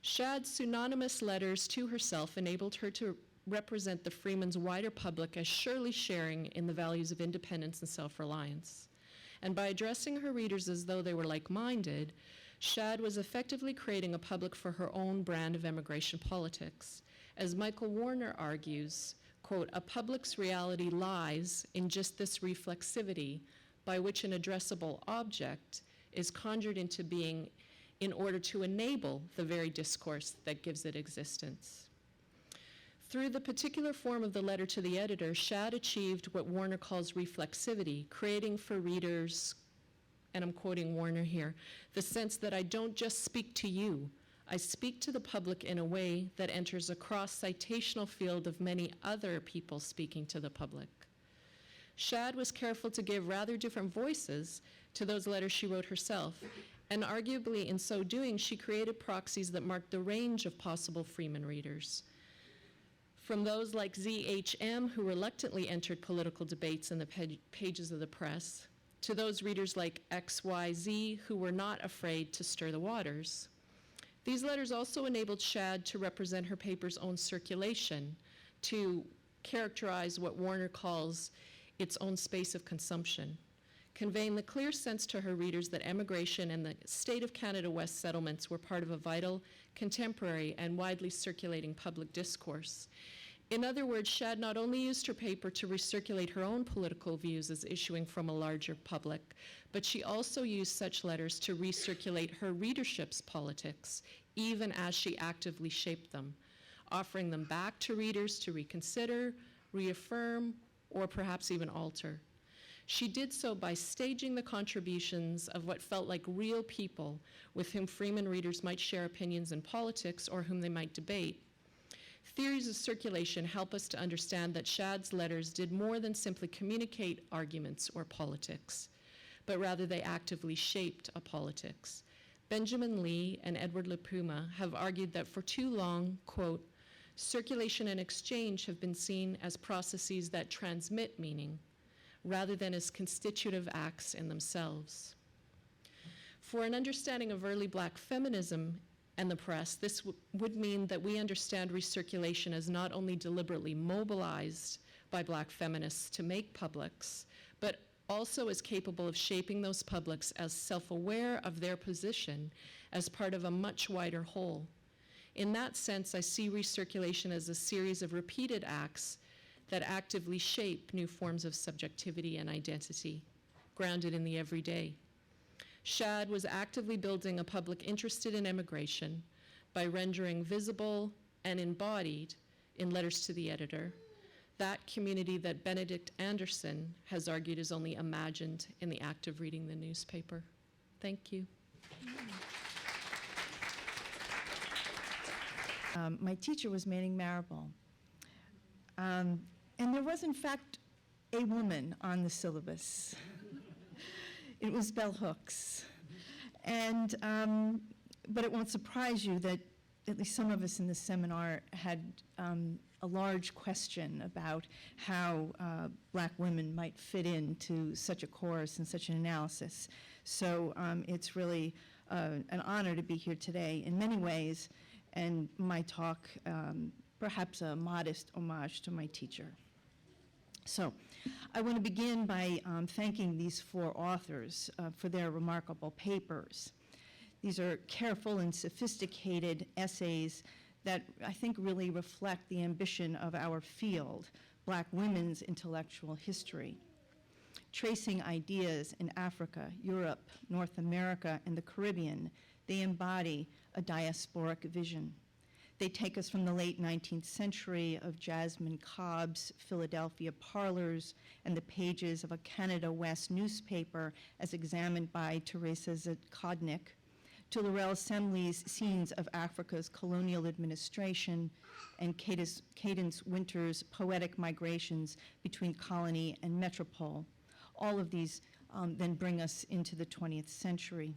Shadd's pseudonymous letters to herself enabled her to represent the Freeman's wider public as surely sharing in the values of independence and self-reliance. And by addressing her readers as though they were like-minded, Shadd was effectively creating a public for her own brand of emigration politics. As Michael Warner argues, quote, "A public's reality lies in just this reflexivity by which an addressable object is conjured into being in order to enable the very discourse that gives it existence." Through the particular form of the letter to the editor, Shadd achieved what Warner calls reflexivity, creating for readers, and I'm quoting Warner here, "the sense that I don't just speak to you, I speak to the public in a way that enters a cross-citational field of many other people speaking to the public." Shadd was careful to give rather different voices to those letters she wrote herself, and arguably in so doing, she created proxies that marked the range of possible Freeman readers. From those like ZHM, who reluctantly entered political debates in the pages of the press, to those readers like XYZ, who were not afraid to stir the waters. These letters also enabled Shadd to represent her paper's own circulation, to characterize what Warner calls its own space of consumption, conveying the clear sense to her readers that emigration and the state of Canada West settlements were part of a vital, contemporary, and widely circulating public discourse. In other words, Shadd not only used her paper to recirculate her own political views as issuing from a larger public, but she also used such letters to recirculate her readership's politics, even as she actively shaped them, offering them back to readers to reconsider, reaffirm, or perhaps even alter. She did so by staging the contributions of what felt like real people with whom Freeman readers might share opinions in politics or whom they might debate. Theories of circulation help us to understand that Shadd's letters did more than simply communicate arguments or politics, but rather they actively shaped a politics. Benjamin Lee and Edward LaPuma have argued that for too long, quote, "circulation and exchange have been seen as processes that transmit meaning, rather than as constitutive acts in themselves." For an understanding of early Black feminism and the press, this would mean that we understand recirculation as not only deliberately mobilized by Black feminists to make publics, but also as capable of shaping those publics as self-aware of their position as part of a much wider whole. In that sense, I see recirculation as a series of repeated acts that actively shape new forms of subjectivity and identity, grounded in the everyday. Shadd was actively building a public interested in emigration by rendering visible and embodied, in letters to the editor, that community that Benedict Anderson has argued is only imagined in the act of reading the newspaper. Thank you. My teacher was Manning Marable. And there was, in fact, a woman on the syllabus. It was Bell Hooks. And, but it won't surprise you that at least some of us in the seminar had a large question about how Black women might fit into such a course and such an analysis. So it's really an honor to be here today in many ways, and my talk perhaps a modest homage to my teacher. So I want to begin by thanking these four authors for their remarkable papers. These are careful and sophisticated essays that I think really reflect the ambition of our field, Black women's intellectual history. Tracing ideas in Africa, Europe, North America, and the Caribbean, they embody a diasporic vision. They take us from the late 19th century of Jasmine Cobb's Philadelphia Parlors and the pages of a Canada West newspaper as examined by Teresa Zackodnik, to Lorelle Semley's Scenes of Africa's Colonial Administration and Cadence Wynter's Poetic Migrations Between Colony and Metropole. All of these then bring us into the 20th century.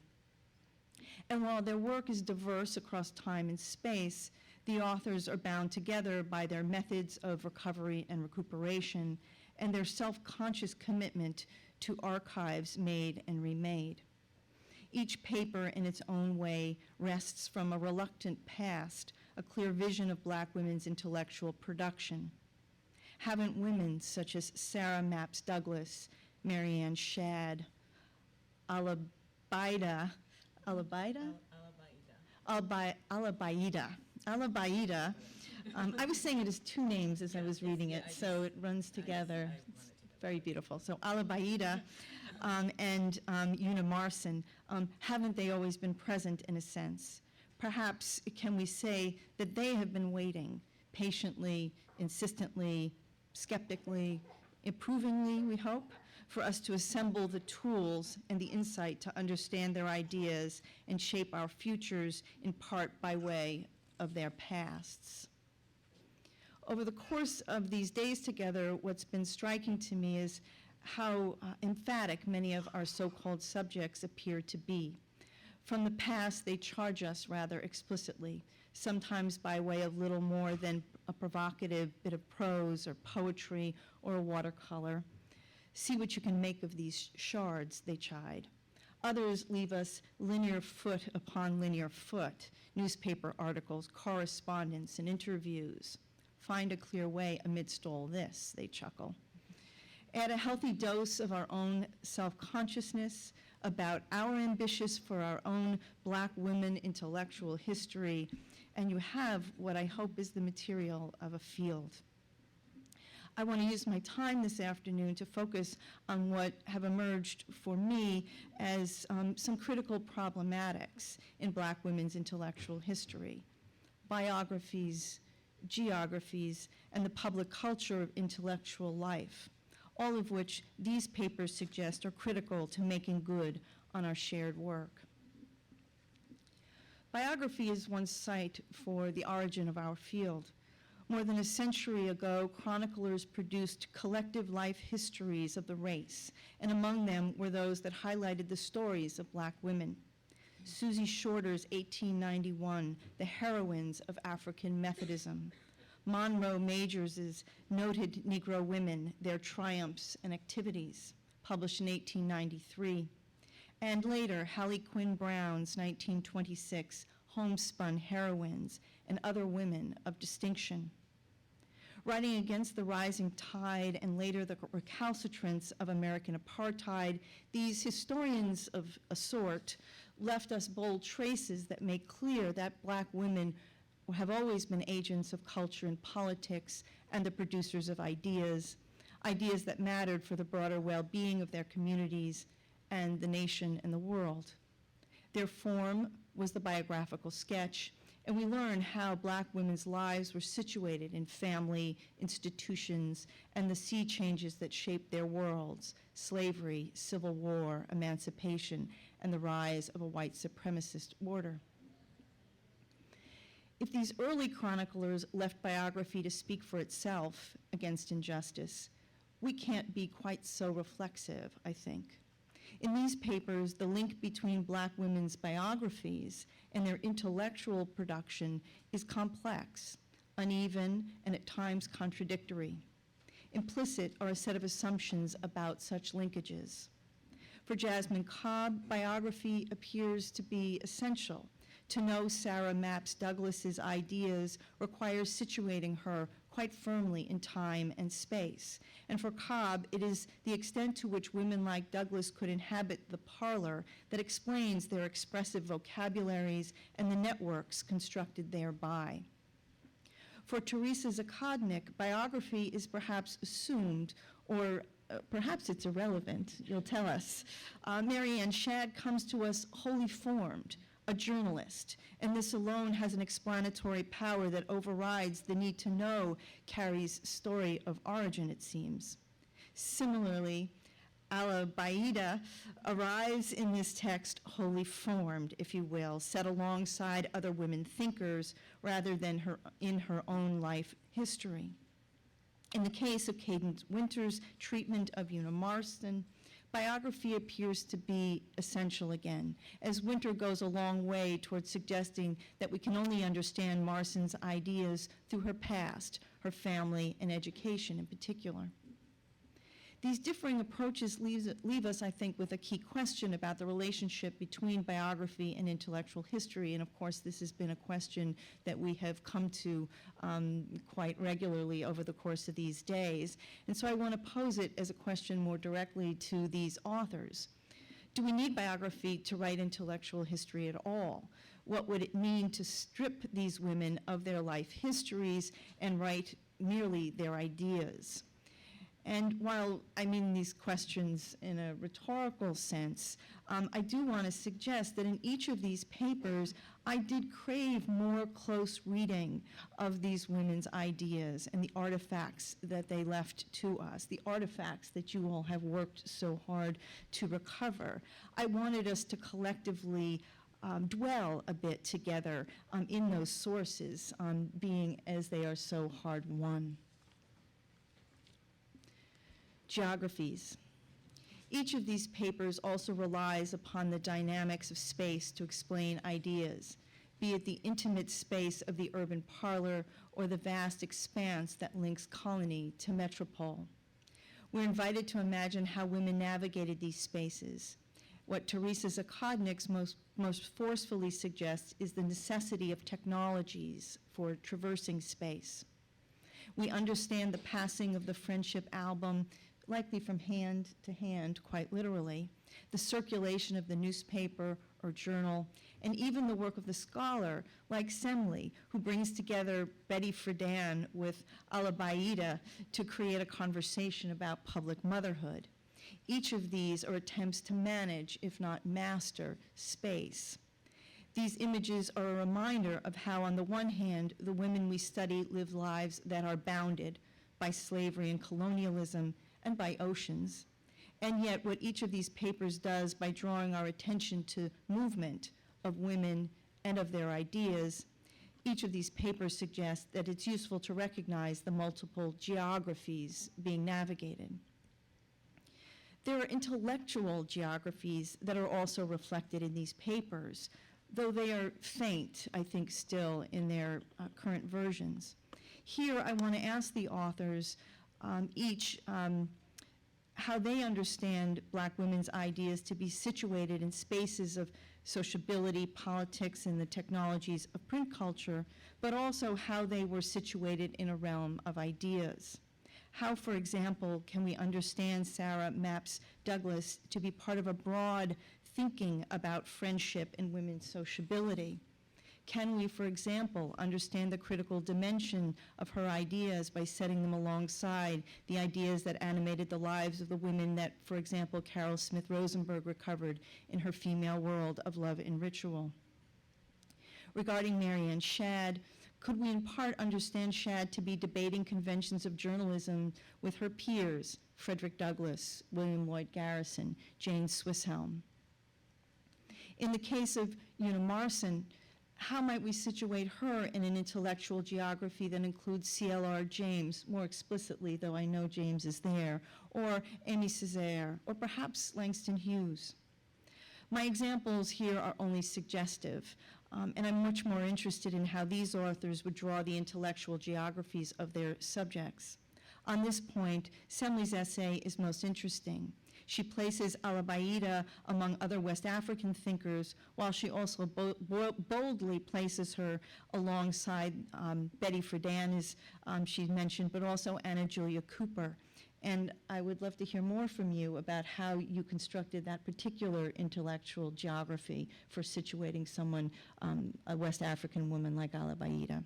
And while their work is diverse across time and space, the authors are bound together by their methods of recovery and recuperation and their self-conscious commitment to archives made and remade. Each paper in its own way rests from a reluctant past, a clear vision of Black women's intellectual production. Haven't women such as Sarah Mapps Douglas, Marianne Shadd, Alabaida, I was saying it as two names as I was reading it, so it runs together. It's very beautiful. So Alabaida and Una Marson, haven't they always been present in a sense? Perhaps can we say that they have been waiting patiently, insistently, skeptically, approvingly, we hope, for us to assemble the tools and the insight to understand their ideas and shape our futures in part by way of their pasts. Over the course of these days together, what's been striking to me is how emphatic many of our so-called subjects appear to be. From the past, they charge us rather explicitly, sometimes by way of little more than a provocative bit of prose or poetry or a watercolor. See what you can make of these shards, they chide. Others leave us linear foot upon linear foot, newspaper articles, correspondence, and interviews. Find a clear way amidst all this, they chuckle. Add a healthy dose of our own self-consciousness about our ambitious for our own Black women intellectual history, and you have what I hope is the material of a field. I want to use my time this afternoon to focus on what have emerged for me as some critical problematics in Black women's intellectual history, biographies, geographies, and the public culture of intellectual life, all of which these papers suggest are critical to making good on our shared work. Biography is one site for the origin of our field. More than a century ago, chroniclers produced collective life histories of the race, and among them were those that highlighted the stories of Black women. Susie Shorter's 1891, The Heroines of African Methodism. Monroe Majors's Noted Negro Women, Their Triumphs and Activities, published in 1893. And later, Hallie Quinn Brown's 1926 Homespun Heroines and Other Women of Distinction. Writing against the rising tide and later the recalcitrance of American apartheid, these historians of a sort left us bold traces that make clear that Black women have always been agents of culture and politics and the producers of ideas, ideas that mattered for the broader well-being of their communities and the nation and the world. Their form was the biographical sketch, and we learn how Black women's lives were situated in family, institutions, and the sea changes that shaped their worlds: slavery, civil war, emancipation, and the rise of a white supremacist order. If these early chroniclers left biography to speak for itself against injustice, we can't be quite so reflexive, I think. In these papers, the link between Black women's biographies and their intellectual production is complex, uneven, and at times contradictory. Implicit are a set of assumptions about such linkages. For Jasmine Cobb, biography appears to be essential. To know Sarah Mapps Douglas's ideas requires situating her quite firmly in time and space. And for Cobb, it is the extent to which women like Douglas could inhabit the parlor that explains their expressive vocabularies and the networks constructed thereby. For Teresa Zackodnik, biography is perhaps assumed, or perhaps it's irrelevant, you'll tell us. Marianne Shadd comes to us wholly formed, a journalist, and this alone has an explanatory power that overrides the need to know Carrie's story of origin, it seems. Similarly, Alabaida arrives in this text wholly formed, if you will, set alongside other women thinkers rather than in her own life history. In the case of Cadence Wynter's treatment of Una Marson, biography appears to be essential again, as Wynter goes a long way towards suggesting that we can only understand Marston's ideas through her past, her family, and education in particular. These differing approaches leave us, I think, with a key question about the relationship between biography and intellectual history, and of course this has been a question that we have come to quite regularly over the course of these days. And so I want to pose it as a question more directly to these authors. Do we need biography to write intellectual history at all? What would it mean to strip these women of their life histories and write merely their ideas? And while I mean these questions in a rhetorical sense, I do want to suggest that in each of these papers, I did crave more close reading of these women's ideas and the artifacts that they left to us, the artifacts that you all have worked so hard to recover. I wanted us to collectively dwell a bit together in those sources, being as they are so hard won. Geographies. Each of these papers also relies upon the dynamics of space to explain ideas, be it the intimate space of the urban parlor or the vast expanse that links colony to metropole. We're invited to imagine how women navigated these spaces. What Teresa Zackodnik most forcefully suggests is the necessity of technologies for traversing space. We understand the passing of the friendship album, likely from hand to hand, quite literally, the circulation of the newspaper or journal, and even the work of the scholar, like Semley, who brings together Betty Friedan with Alabaida to create a conversation about public motherhood. Each of these are attempts to manage, if not master, space. These images are a reminder of how, on the one hand, the women we study live lives that are bounded by slavery and colonialism and by oceans, and yet what each of these papers does by drawing our attention to movement of women and of their ideas, each of these papers suggests that it's useful to recognize the multiple geographies being navigated. There are intellectual geographies that are also reflected in these papers, though they are faint, I think, still in their current versions. Here, I want to ask the authors each how they understand Black women's ideas to be situated in spaces of sociability, politics, and the technologies of print culture, but also how they were situated in a realm of ideas. How, for example, can we understand Sarah Mapps Douglas to be part of a broad thinking about friendship and women's sociability? Can we, for example, understand the critical dimension of her ideas by setting them alongside the ideas that animated the lives of the women that, for example, Carol Smith Rosenberg recovered in her Female World of Love and Ritual? Regarding Marianne Shadd, could we in part understand Shadd to be debating conventions of journalism with her peers, Frederick Douglass, William Lloyd Garrison, Jane Swisshelm? In the case of Una Marston, how might we situate her in an intellectual geography that includes C.L.R. James, more explicitly, though I know James is there, or Amy Césaire, or perhaps Langston Hughes? My examples here are only suggestive, and I'm much more interested in how these authors would draw the intellectual geographies of their subjects. On this point, Semley's essay is most interesting. She places Alabaida among other West African thinkers, while she also boldly places her alongside Betty Friedan, as she mentioned, but also Anna Julia Cooper. And I would love to hear more from you about how you constructed that particular intellectual geography for situating someone, a West African woman like Alabaida.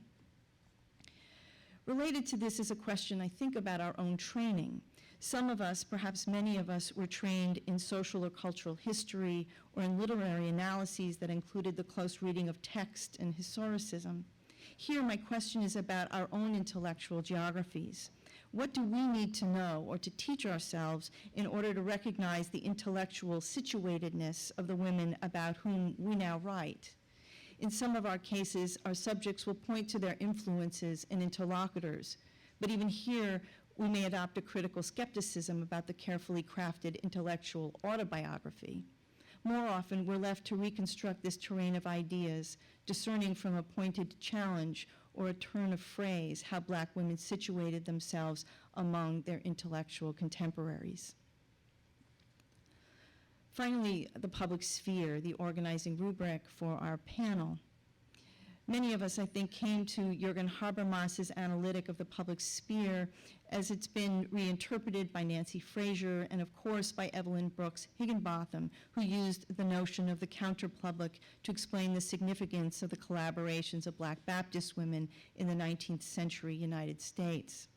Related to this is a question, I think, about our own training. Some of us, perhaps many of us, were trained in social or cultural history or in literary analyses that included the close reading of text and historicism. Here, my question is about our own intellectual geographies. What do we need to know or to teach ourselves in order to recognize the intellectual situatedness of the women about whom we now write? In some of our cases, our subjects will point to their influences and interlocutors, but even here, we may adopt a critical skepticism about the carefully crafted intellectual autobiography. More often, we're left to reconstruct this terrain of ideas, discerning from a pointed challenge or a turn of phrase how Black women situated themselves among their intellectual contemporaries. Finally, the public sphere, the organizing rubric for our panel. Many of us, I think, came to Jürgen Habermas's analytic of the public sphere as it's been reinterpreted by Nancy Fraser and, of course, by Evelyn Brooks Higginbotham, who used the notion of the counterpublic to explain the significance of the collaborations of Black Baptist women in the 19th century United States.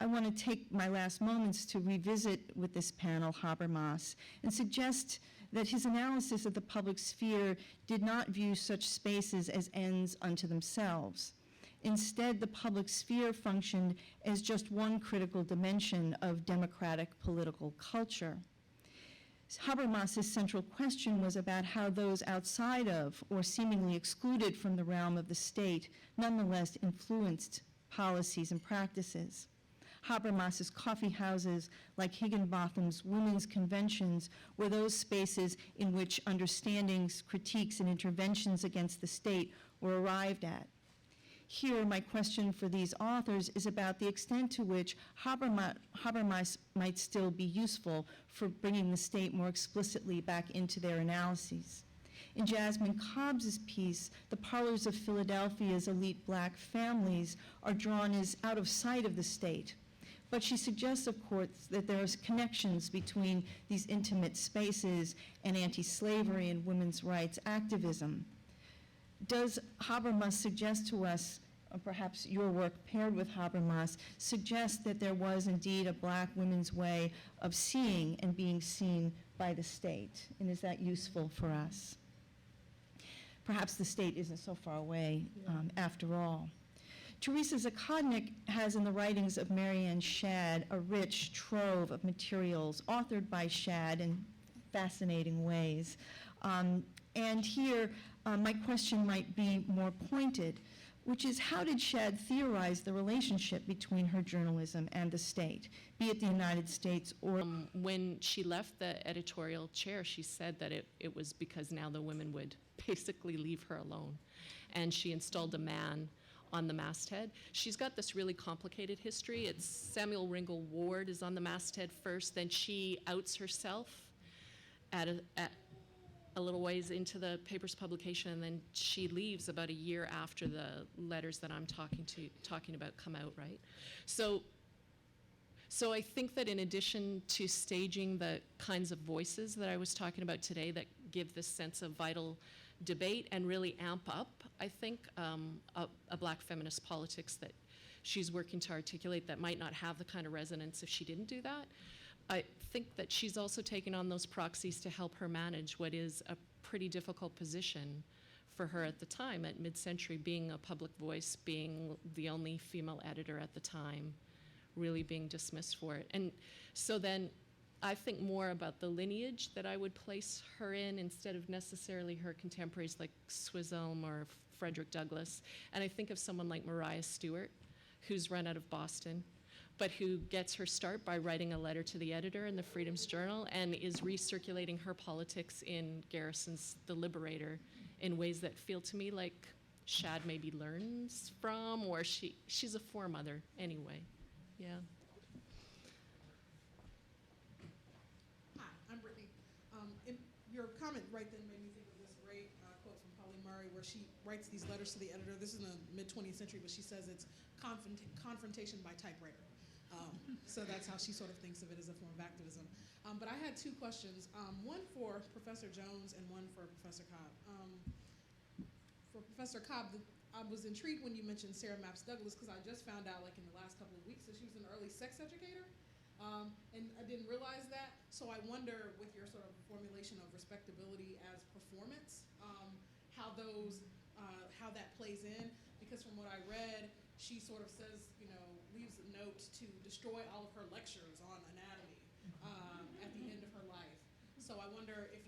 I want to take my last moments to revisit with this panel Habermas and suggest that his analysis of the public sphere did not view such spaces as ends unto themselves. Instead, the public sphere functioned as just one critical dimension of democratic political culture. Habermas's central question was about how those outside of or seemingly excluded from the realm of the state nonetheless influenced policies and practices. Habermas's coffee houses, like Higginbotham's women's conventions, were those spaces in which understandings, critiques, and interventions against the state were arrived at. Here, my question for these authors is about the extent to which Habermas might still be useful for bringing the state more explicitly back into their analyses. In Jasmine Cobb's piece, the parlors of Philadelphia's elite Black families are drawn as out of sight of the state. But she suggests, of course, that there are connections between these intimate spaces and anti-slavery and women's rights activism. Does Habermas suggest to us, or perhaps your work paired with Habermas, suggest that there was indeed a Black women's way of seeing and being seen by the state? And is that useful for us? Perhaps the state isn't so far away after all. Teresa Zackodnik has in the writings of Marianne Shadd a rich trove of materials authored by Shadd in fascinating ways. And here, my question might be more pointed, which is how did Shadd theorize the relationship between her journalism and the state, be it the United States or... When she left the editorial chair, she said that it was because now the women would basically leave her alone. And she installed a man on the masthead. She's got this really complicated history. It's Samuel Ringel Ward is on the masthead first, then she outs herself at a little ways into the paper's publication, and then she leaves about a year after the letters that I'm talking about come out, right? So I think that in addition to staging the kinds of voices that I was talking about today that give this sense of vital debate and really amp up, I think, a Black feminist politics that she's working to articulate that might not have the kind of resonance if she didn't do that. I think that she's also taken on those proxies to help her manage what is a pretty difficult position for her at the time, at mid-century, being a public voice, being the only female editor at the time, really being dismissed for it. And so then I think more about the lineage that I would place her in instead of necessarily her contemporaries like Swisshelm or Frederick Douglass. And I think of someone like Mariah Stewart, who's run out of Boston, but who gets her start by writing a letter to the editor in the Freedom's Journal and is recirculating her politics in Garrison's The Liberator in ways that feel to me like Shadd maybe learns from, or she's a foremother anyway. Yeah. Hi, I'm Brittany. Your comment right then made me think of this great quote from Polly Murray where she writes these letters to the editor. This is in the mid-20th century, but she says it's confrontation by typewriter. So that's how she sort of thinks of it as a form of activism. But I had two questions, one for Professor Jones and one for Professor Cobb. For Professor Cobb, I was intrigued when you mentioned Sarah Mapps Douglas because I just found out like in the last couple of weeks that she was an early sex educator. And I didn't realize that, so I wonder with your sort of formulation of respectability as performance, how that plays in, because from what I read, she sort of says, leaves a note to destroy all of her lectures on anatomy at the end of her life. So I wonder if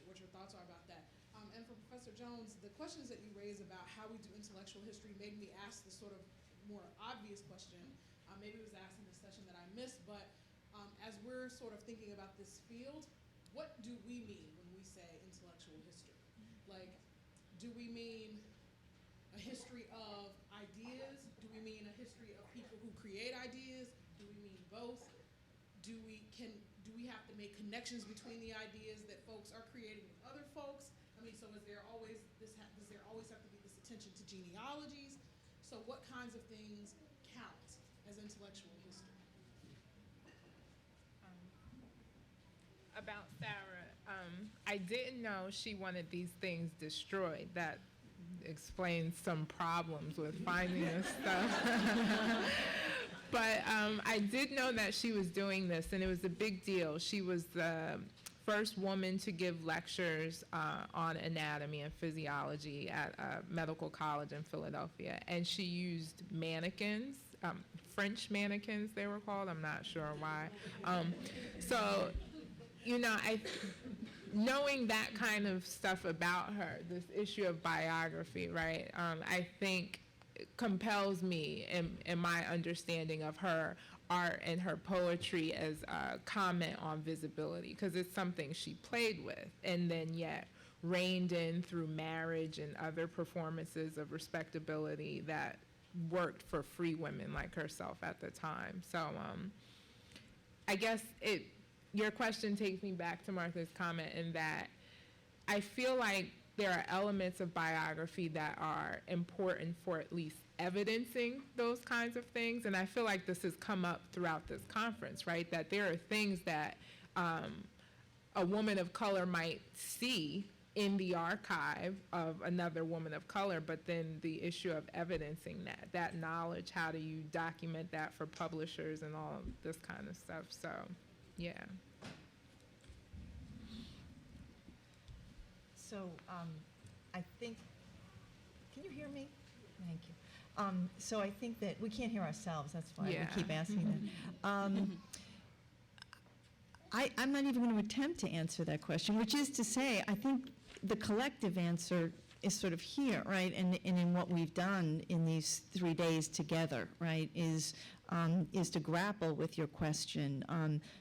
what your thoughts are about that. And for Professor Jones, the questions that you raised about how we do intellectual history made me ask the sort of more obvious question. Maybe it was asked in the session that I missed, but as we're sort of thinking about this field, what do we mean when we say intellectual history? Like, do we mean a history of ideas? Do we mean a history of people who create ideas? Do we mean both? Do we have to make connections between the ideas that folks are creating with other folks? I mean, so does there always have to be this attention to genealogies? So what kinds of things count as intellectual history? About Sarah, I didn't know she wanted these things destroyed. That explains some problems with finding this stuff. But I did know that she was doing this, and it was a big deal. She was the first woman to give lectures on anatomy and physiology at a medical college in Philadelphia, and she used mannequins, French mannequins they were called, I'm not sure why. So, you know, knowing that kind of stuff about her, this issue of biography, right, I think compels me in my understanding of her art and her poetry as a comment on visibility, because it's something she played with and then yet reined in through marriage and other performances of respectability that worked for free women like herself at the time. So I guess your question takes me back to Martha's comment in that I feel like there are elements of biography that are important for at least evidencing those kinds of things. And I feel like this has come up throughout this conference, right? That there are things that a woman of color might see in the archive of another woman of color, but then the issue of evidencing that knowledge, how do you document that for publishers and all of this kind of stuff. So, yeah. So I think, can you hear me? Thank you. So I think that we can't hear ourselves, that's why Yeah. we keep asking that. I'm not even going to attempt to answer that question, which is to say, I think the collective answer is sort of here, right? And in what we've done in these 3 days together, right, is to grapple with your question,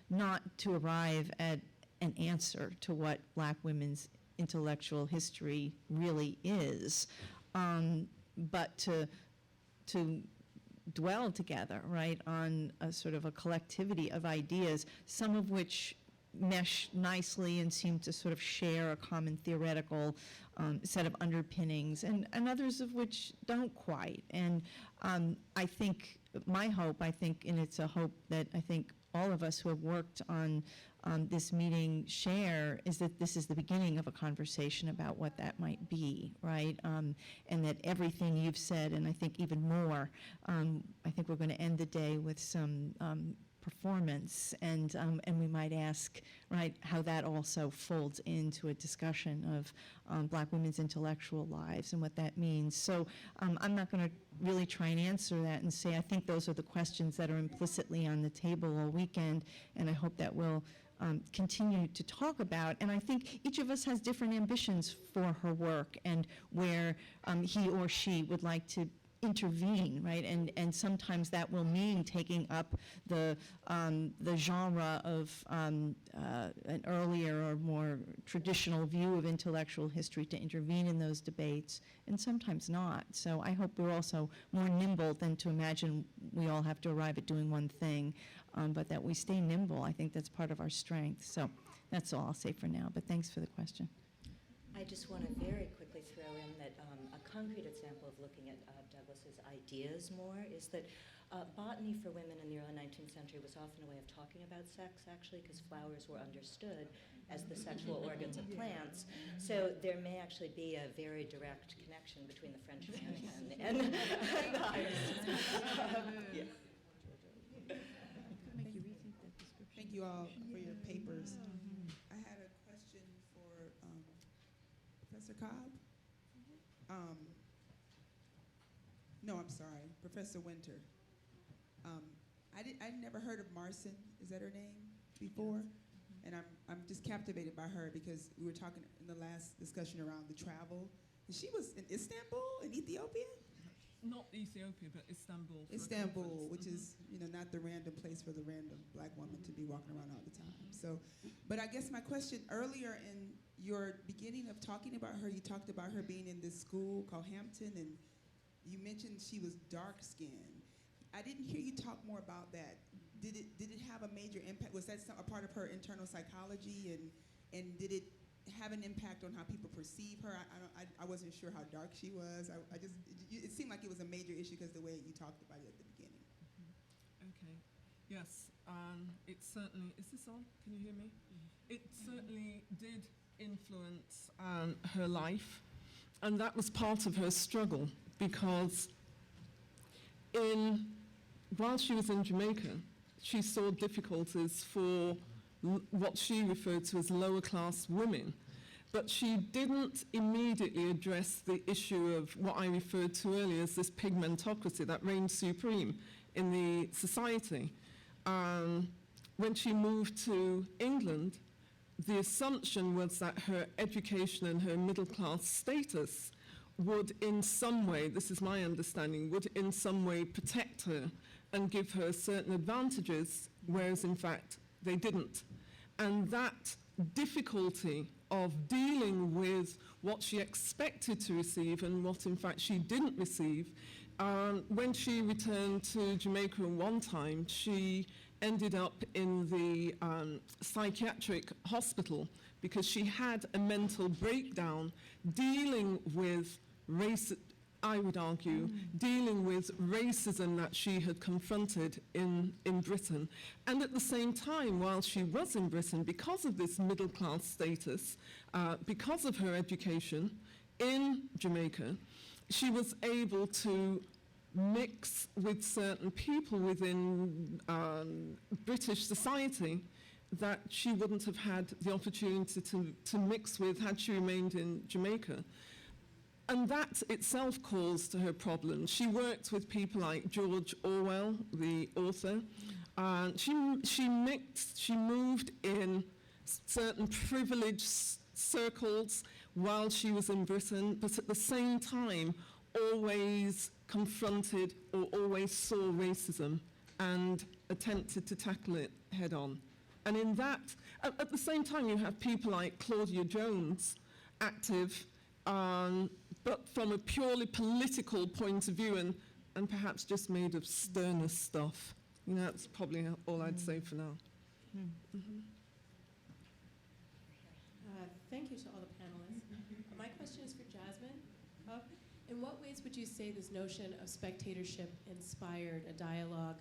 not to arrive at an answer to what Black women's intellectual history really is, but to dwell together, right, on a sort of a collectivity of ideas, some of which mesh nicely and seem to sort of share a common theoretical set of underpinnings, and others of which don't quite. And I think, my hope, and it's a hope that I think all of us who have worked on this meeting share, is that this is the beginning of a conversation about what that might be, right? And that everything you've said, and I think even more, I think we're going to end the day with some performance, and we might ask, right, how that also folds into a discussion of Black women's intellectual lives and what that means. So I'm not going to really try and answer that and say I think those are the questions that are implicitly on the table all weekend, and I hope that we'll continue to talk about. And I think each of us has different ambitions for her work and where he or she would like to intervene, right? And sometimes that will mean taking up the genre of an earlier or more traditional view of intellectual history to intervene in those debates, and sometimes not. So I hope we're also more nimble than to imagine we all have to arrive at doing one thing, but that we stay nimble. I think that's part of our strength. So that's all I'll say for now, but thanks for the question. I just want to very quickly throw in that a concrete example of looking at Douglas's ideas more is that botany for women in the early 19th century was often a way of talking about sex, actually, because flowers were understood as the sexual organs of plants. So there may actually be a very direct connection between the French mannequin and the Thank you all for your papers. I had a question for Professor Cobb. No, I'm sorry, Professor Wynter. I'd never heard of Marcin, is that her name, before? And I'm just captivated by her because we were talking in the last discussion around the travel. And she was in Istanbul, in Ethiopia? Not Ethiopia, but Istanbul. for a Istanbul, conference. which is, not the random place for the random black woman to be walking around all the time. So, but I guess my question earlier in your beginning of talking about her, you talked about her being in this school called Hampton, and you mentioned she was dark-skinned. I didn't hear you talk more about that. Did it have a major impact? Was that a part of her internal psychology, and did it have an impact on how people perceive her? I wasn't sure how dark she was. It seemed like it was a major issue because the way you talked about it at the beginning. Okay. Yes. It certainly. Is this on? Can you hear me? It certainly did influence her life, and that was part of her struggle because while she was in Jamaica, she saw difficulties for what she referred to as lower class women. But she didn't immediately address the issue of what I referred to earlier as this pigmentocracy that reigned supreme in the society. When she moved to England, the assumption was that her education and her middle class status would in some way, this is my understanding, would in some way protect her and give her certain advantages, whereas in fact they didn't. And that difficulty of dealing with what she expected to receive and what in fact she didn't receive, when she returned to Jamaica one time, she ended up in the psychiatric hospital because she had a mental breakdown dealing with race, I would argue, dealing with racism that she had confronted in Britain. And at the same time, while she was in Britain, because of this middle class status, because of her education in Jamaica, she was able to mix with certain people within British society that she wouldn't have had the opportunity to mix with had she remained in Jamaica. And that itself caused her problems. She worked with people like George Orwell, the author. She moved in certain privileged circles while she was in Britain, but at the same time always confronted or always saw racism and attempted to tackle it head on. And in that, at the same time, you have people like Claudia Jones, active, but from a purely political point of view and perhaps just made of sterner stuff. That's probably all I'd say for now. Thank you to all the panelists. My question is for Jasmine. In what ways would you say this notion of spectatorship inspired a dialogue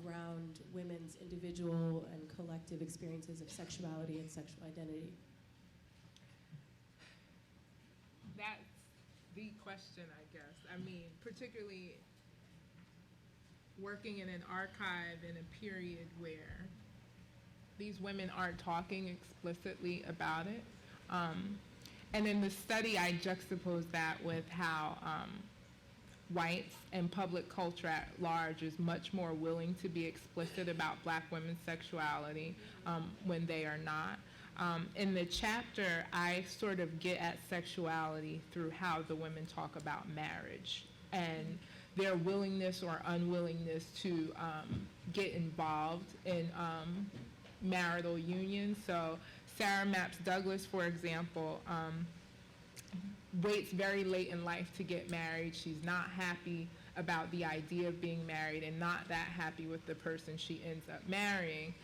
around women's individual and collective experiences of sexuality and sexual identity? That's the question, I guess. I mean, particularly working in an archive in a period where these women aren't talking explicitly about it. And in the study, I juxtaposed that with how whites and public culture at large is much more willing to be explicit about Black women's sexuality when they are not. In the chapter, I sort of get at sexuality through how the women talk about marriage and their willingness or unwillingness to get involved in marital unions. So Sarah Mapps Douglas, for example, waits very late in life to get married. She's not happy about the idea of being married and not that happy with the person she ends up marrying.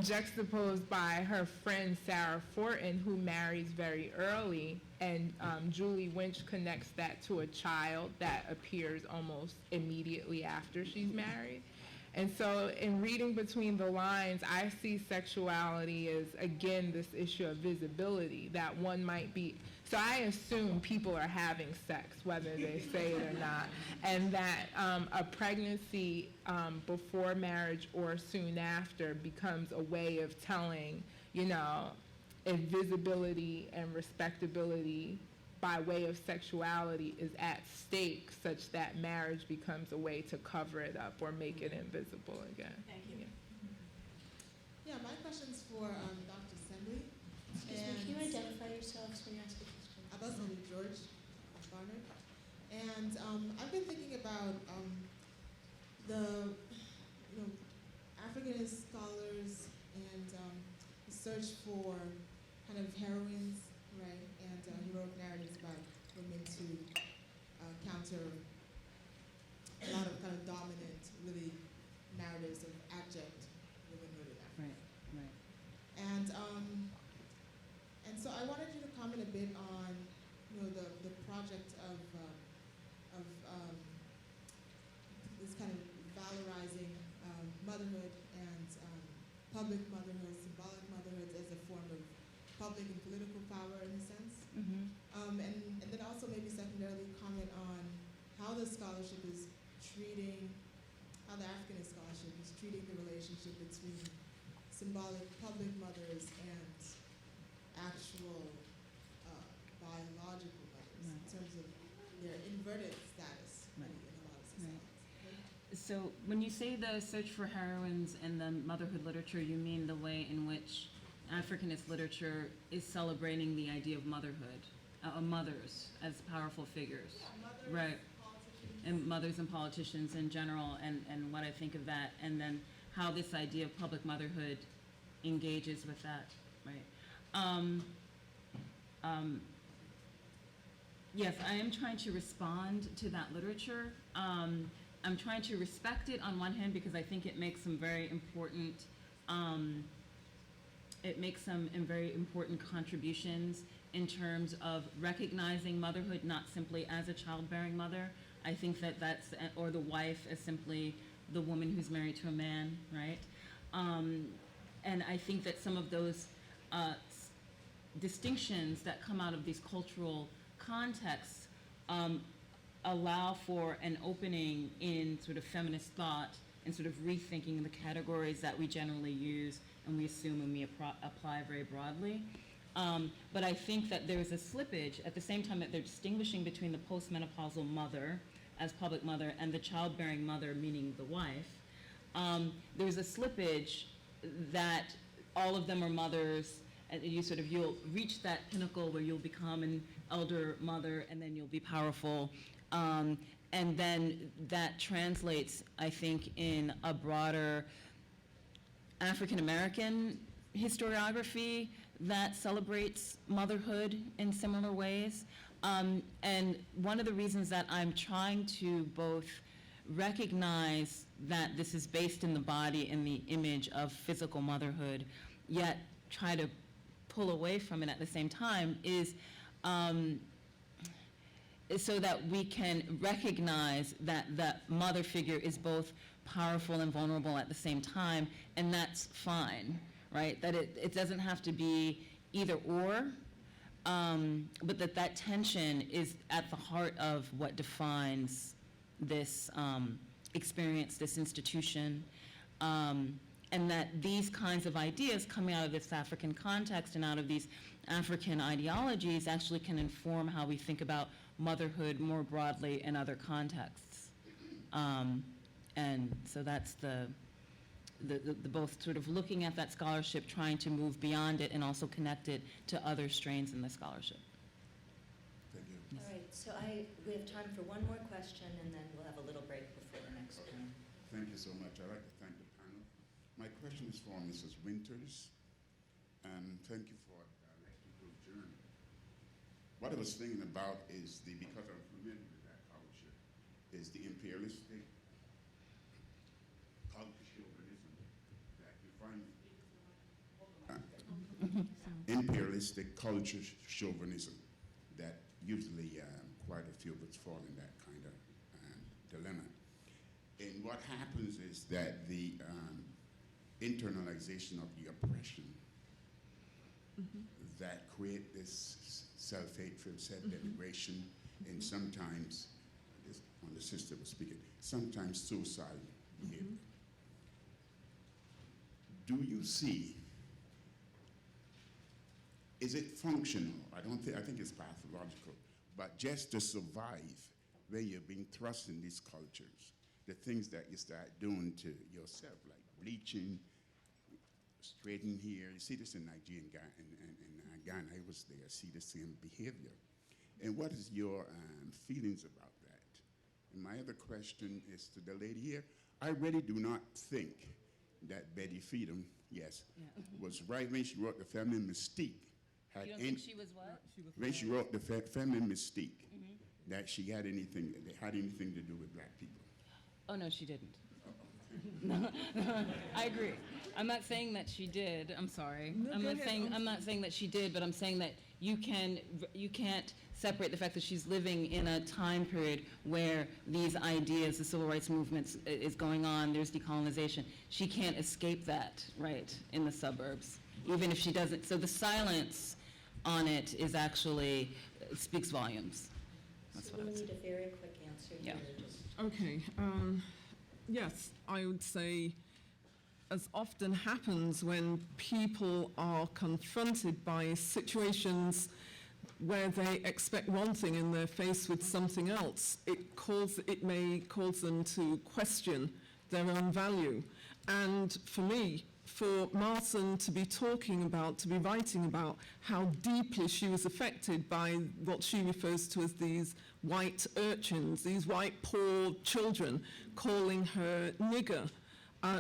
Juxtaposed by her friend Sarah Fortin, who marries very early, and Julie Winch connects that to a child that appears almost immediately after she's married. And so in reading between the lines, I see sexuality as, again, this issue of visibility, that one might be, so I assume people are having sex, whether they say it or not, and that a pregnancy before marriage or soon after becomes a way of telling, if visibility and respectability by way of sexuality is at stake, such that marriage becomes a way to cover it up or make it invisible again. Thank you. Yeah, my question's for Dr. Semley. Excuse me, can you identify yourselves when you ask a question? Abbas Ali George. garnered. And I've been thinking about the Africanist scholars and the search for kind of heroines, right, and heroic narratives about women to counter a lot of kind of dominant, really narratives of abject womanhood in Africa. Right. And so I wanted you to comment a bit on, the project of this kind of valorizing motherhood and public motherhood, symbolic motherhood as a form of public and political power in a sense. Mm-hmm. And then also maybe secondarily comment on how the scholarship is treating, how the Africanist scholarship is treating the relationship between symbolic public mothers and actual biological mothers in terms of their inverted status in a lot of societies. So when you say the search for heroines in the motherhood literature, you mean the way in which Africanist literature is celebrating the idea of motherhood, mothers as powerful figures, right? And mothers and politicians in general, and what I think of that, and then how this idea of public motherhood engages with that, right? Yes, I am trying to respond to that literature. I'm trying to respect it on one hand because I think it makes some very important contributions in terms of recognizing motherhood not simply as a childbearing mother. I think or the wife as simply the woman who's married to a man, right? And I think that some of those distinctions that come out of these cultural contexts allow for an opening in sort of feminist thought and sort of rethinking the categories that we generally use and we assume and we apply very broadly. But I think that there's a slippage at the same time that they're distinguishing between the postmenopausal mother as public mother and the childbearing mother, meaning the wife. There's a slippage that all of them are mothers, and you'll reach that pinnacle where you'll become an elder mother and then you'll be powerful. And then that translates, I think, in a broader African American historiography that celebrates motherhood in similar ways. And one of the reasons that I'm trying to both recognize that this is based in the body and the image of physical motherhood, yet try to pull away from it at the same time is so that we can recognize that the mother figure is both powerful and vulnerable at the same time, and that's fine, right? That it doesn't have to be either or, but that tension is at the heart of what defines this experience, this institution, and that these kinds of ideas coming out of this African context and out of these African ideologies actually can inform how we think about motherhood more broadly in other contexts. And so that's the both sort of looking at that scholarship, trying to move beyond it and also connect it to other strains in the scholarship. Thank you. All right, so we have time for one more question, and then we'll have a little break before the next panel. Thank you so much. I'd like to thank the panel. My question is for Mrs. Winters, and thank you for that good journey. What I was thinking about is because I'm familiar with that culture, is the imperialistic culturalism that you find. Imperialistic culture chauvinism that usually quite a few of us fall in that kind of dilemma. And what happens is that the internalization of the oppression that create this self-hatred, self-denigration, and sometimes, when the sister was speaking, sometimes suicidal behavior. Do you see, is it functional? I think it's pathological, but just to survive when you're being thrust in these cultures, the things that you start doing to yourself, like bleaching, straightening hair. You see this in Nigeria and Ghana. I was there. I see the same behavior. And what is your feelings about that? And my other question is to the lady here. I really do not think that Betty Friedan, yes, was right when she wrote The Feminine Mystique. You don't think she was what? When she wrote The Feminine Mystique, that she had anything to do with black people. Oh, no, she didn't. No, I agree. I'm not saying that she did. I'm sorry. I'm not saying that she did, but I'm saying that you can't separate the fact that she's living in a time period where these ideas, the civil rights movement is going on, there's decolonization. She can't escape that, right, in the suburbs, even if she doesn't. So the silence on it is actually, it speaks volumes. That's So what I we would say. need a very quick answer Yeah. here. Just Okay. Yes, I would say, as often happens when people are confronted by situations where they expect one thing and they're faced with something else, it may cause them to question their own value. And for me, for Martin to be writing about how deeply she was affected by what she refers to as these white urchins, these white poor children, calling her nigger.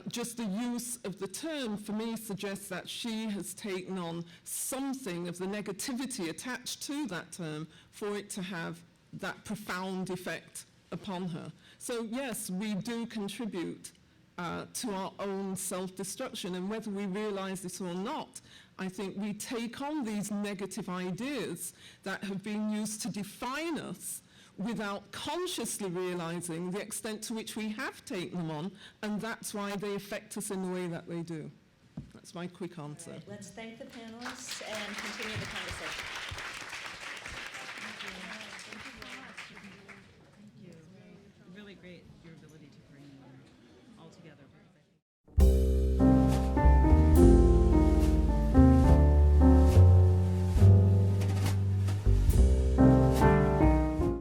Just the use of the term, for me, suggests that she has taken on something of the negativity attached to that term for it to have that profound effect upon her. So yes, we do contribute to our own self-destruction, and whether we realize this or not, I think we take on these negative ideas that have been used to define us without consciously realizing the extent to which we have taken them on, and that's why they affect us in the way that they do. That's my quick answer. all right, let's thank the panelists and continue the conversation.